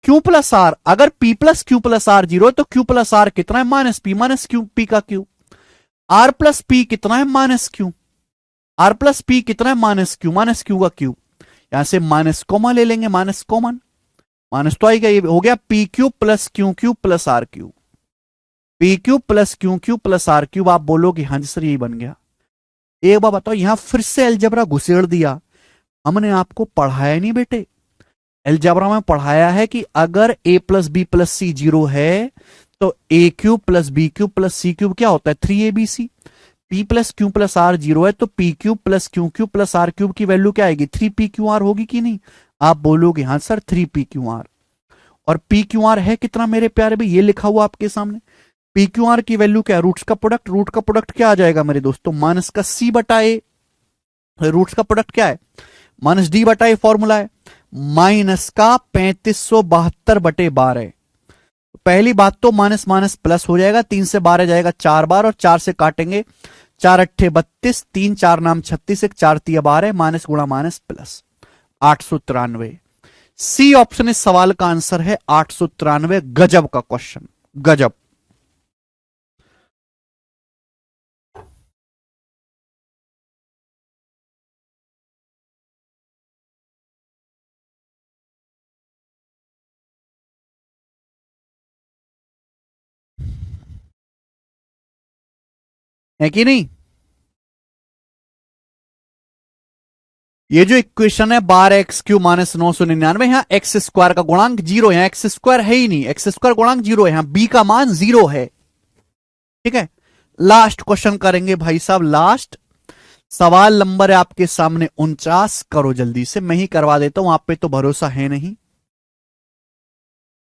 Speaker 1: Q प्लस आर। अगर P plus Q plus R 0 है तो Q प्लस आर कितना है? माइनस क्यू P का क्यूब। आर प्लस P कितना है? Minus Q. R plus P कितना है? माइनस क्यू का क्यूब। यहां से माइनस कॉमन ले लेंगे, माइनस कॉमन, माइनस तो आएगा, ये हो गया P cube plus Q cube plus R cube. P cube plus Q cube plus R cube. आप बोलोगे हाँ जी सर यही बन गया। एक बार बताओ, यहां फिर से अलजेब्रा घुसेड़ दिया। हमने आपको पढ़ाया नहीं बेटे, अलजेब्रा में पढ़ाया है कि अगर a plus B plus C 0 है तो a cube plus B cube plus C cube क्या होता है 3abc। p plus Q plus R 0 है तो p cube plus Q cube plus R cube की वैल्यू क्या आएगी 3p/r होगी कि नहीं। आप बोलोगे हाँ सर 3p/r। और p/r है कितना मेरे प्यारे भाई, ये लिखा हुआ आपके सामने। p/r की वैल्यू क्या है, रूट्स का प्रोडक्ट। रूट का प्रोडक्ट क्या आ जाएगा मेरे दोस्तों, माइनस का c बटा ए। रूट्स का प्रोडक्ट क्या है, माइनस डी बटा ए फॉर्मूला है, माइनस का 3572/12। पहली बात तो माइनस माइनस प्लस हो जाएगा, 3 से 12 जाएगा 4 बार, और 4 से काटेंगे 4 अट्ठे 32, 3 4 नाम 36, 1 4 3 12, माइनस गुणा माइनस प्लस 893। सी ऑप्शन इस सवाल का आंसर है 893। गजब का क्वेश्चन, गजब। है कि नहीं। ये जो इक्वेशन है 12x³ माइनस 999, यहां एक्स स्क्वायर का गुणांक 0 है, एक्स स्क्वायर है ही नहीं, एक्स स्क्वायर गुणांक 0 है, यहां b का मान 0 है। ठीक है, लास्ट क्वेश्चन करेंगे भाई साहब, लास्ट सवाल नंबर है आपके सामने 49। करो जल्दी से, मैं ही करवा देता हूं, आप पे तो भरोसा है नहीं।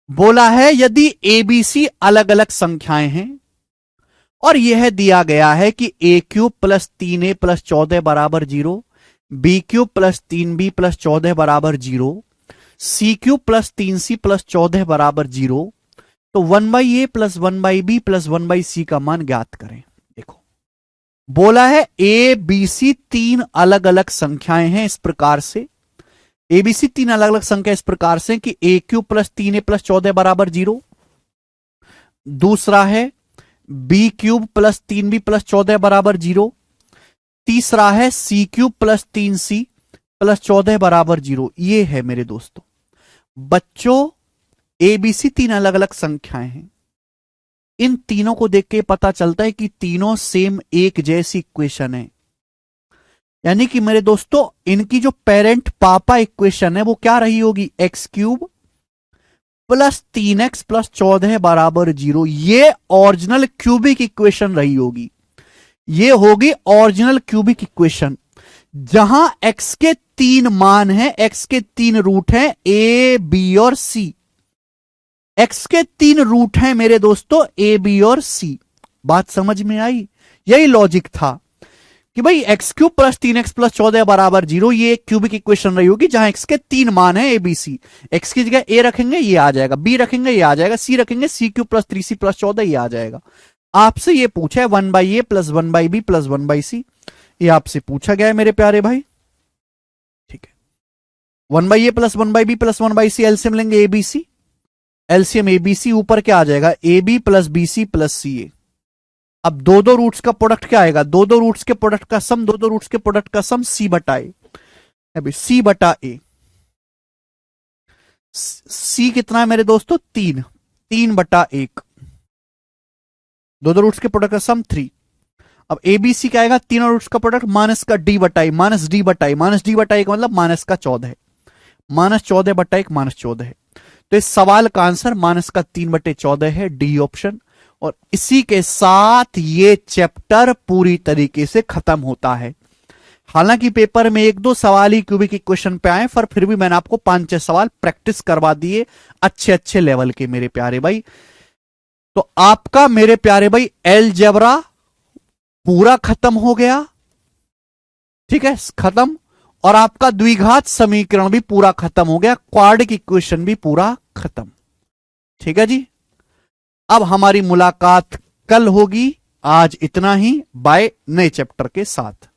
Speaker 1: बोला है यदि एबीसी अलग अलग संख्याएं हैं और यह दिया गया है कि a³ प्लस 3a प्लस 14 बराबर 0, b³ प्लस 3b प्लस 14 बराबर 0, c³ प्लस 3c प्लस 14 बराबर 0, तो 1/a plus 1/b plus 1/c का मान ज्ञात करें। देखो बोला है ए बी सी 3 अलग अलग संख्याएं हैं इस प्रकार से, एबीसी 3 अलग अलग संख्या इस प्रकार से कि a³ प्लस 3a प्लस 14 बराबर 0, दूसरा है b³ प्लस 3b प्लस 14 बराबर 0, तीसरा है c³ प्लस 3c प्लस 14 बराबर 0। ये है मेरे दोस्तों बच्चों एबीसी 3 अलग अलग संख्याएं हैं, इन तीनों को देख के पता चलता है कि तीनों सेम एक जैसी इक्वेशन है। यानी कि मेरे दोस्तों इनकी जो पेरेंट पापा इक्वेशन है वो क्या रही होगी, x³ प्लस 3x प्लस 14 बराबर 0। ये ओरिजिनल क्यूबिक इक्वेशन रही होगी, ये होगी ओरिजिनल क्यूबिक इक्वेशन, जहां x के 3 मान हैं, x के 3 रूट हैं a b और c। x के 3 रूट हैं मेरे दोस्तों a b और c। बात समझ में आई, यही लॉजिक था कि भाई x³ प्लस 3x प्लस 14 बराबर 0, ये एक क्यूबिक इक्वेशन रही होगी जहां x के 3 मान है abc। x की जगह a रखेंगे ये आ जाएगा, b रखेंगे ये आ जाएगा, c रखेंगे c³ प्लस 3c प्लस 14 ये आ जाएगा। आपसे ये पूछा है 1/a plus 1/b plus 1/c, ये आपसे पूछा गया है मेरे प्यारे भाई। ठीक है, 1/a plus 1/b plus 1/c LCM लेंगे abc, एलसीएम abc ऊपर क्या आ जाएगा ab plus bc plus ca। अब दो दो रूट्स का प्रोडक्ट क्या आएगा, दो दो रूट्स के प्रोडक्ट का सम, दो दो रूट्स के प्रोडक्ट का सम c बटा ए। अभी c बटा ए, c कितना है मेरे दोस्तों 3, 3/1, दो दो रूट्स के प्रोडक्ट का सम 3। अब एबीसी क्या आएगा, तीनों रूट्स का प्रोडक्ट माइनस का डी बटा ए, माइनस डी बटा ए, माइनस डी बटा ए का मतलब माइनस का 14 है, माइनस 14/1 माइनस 14 है। तो इस सवाल का आंसर माइनस का 3/14 है, डी ऑप्शन। और इसी के साथ ये चैप्टर पूरी तरीके से खत्म होता है। हालांकि पेपर में 1-2 सवाल ही क्यूबिक इक्वेशन पे आए, पर फिर भी मैंने आपको 5-6 सवाल प्रैक्टिस करवा दिए अच्छे अच्छे लेवल के मेरे प्यारे भाई। तो आपका मेरे प्यारे भाई अलजेब्रा पूरा खत्म हो गया, ठीक है खत्म, और आपका द्विघात समीकरण भी पूरा खत्म हो गया, क्वाड्रिक इक्वेशन भी पूरा खत्म। ठीक है जी, अब हमारी मुलाकात कल होगी। आज इतना ही, बाय नए चैप्टर के साथ।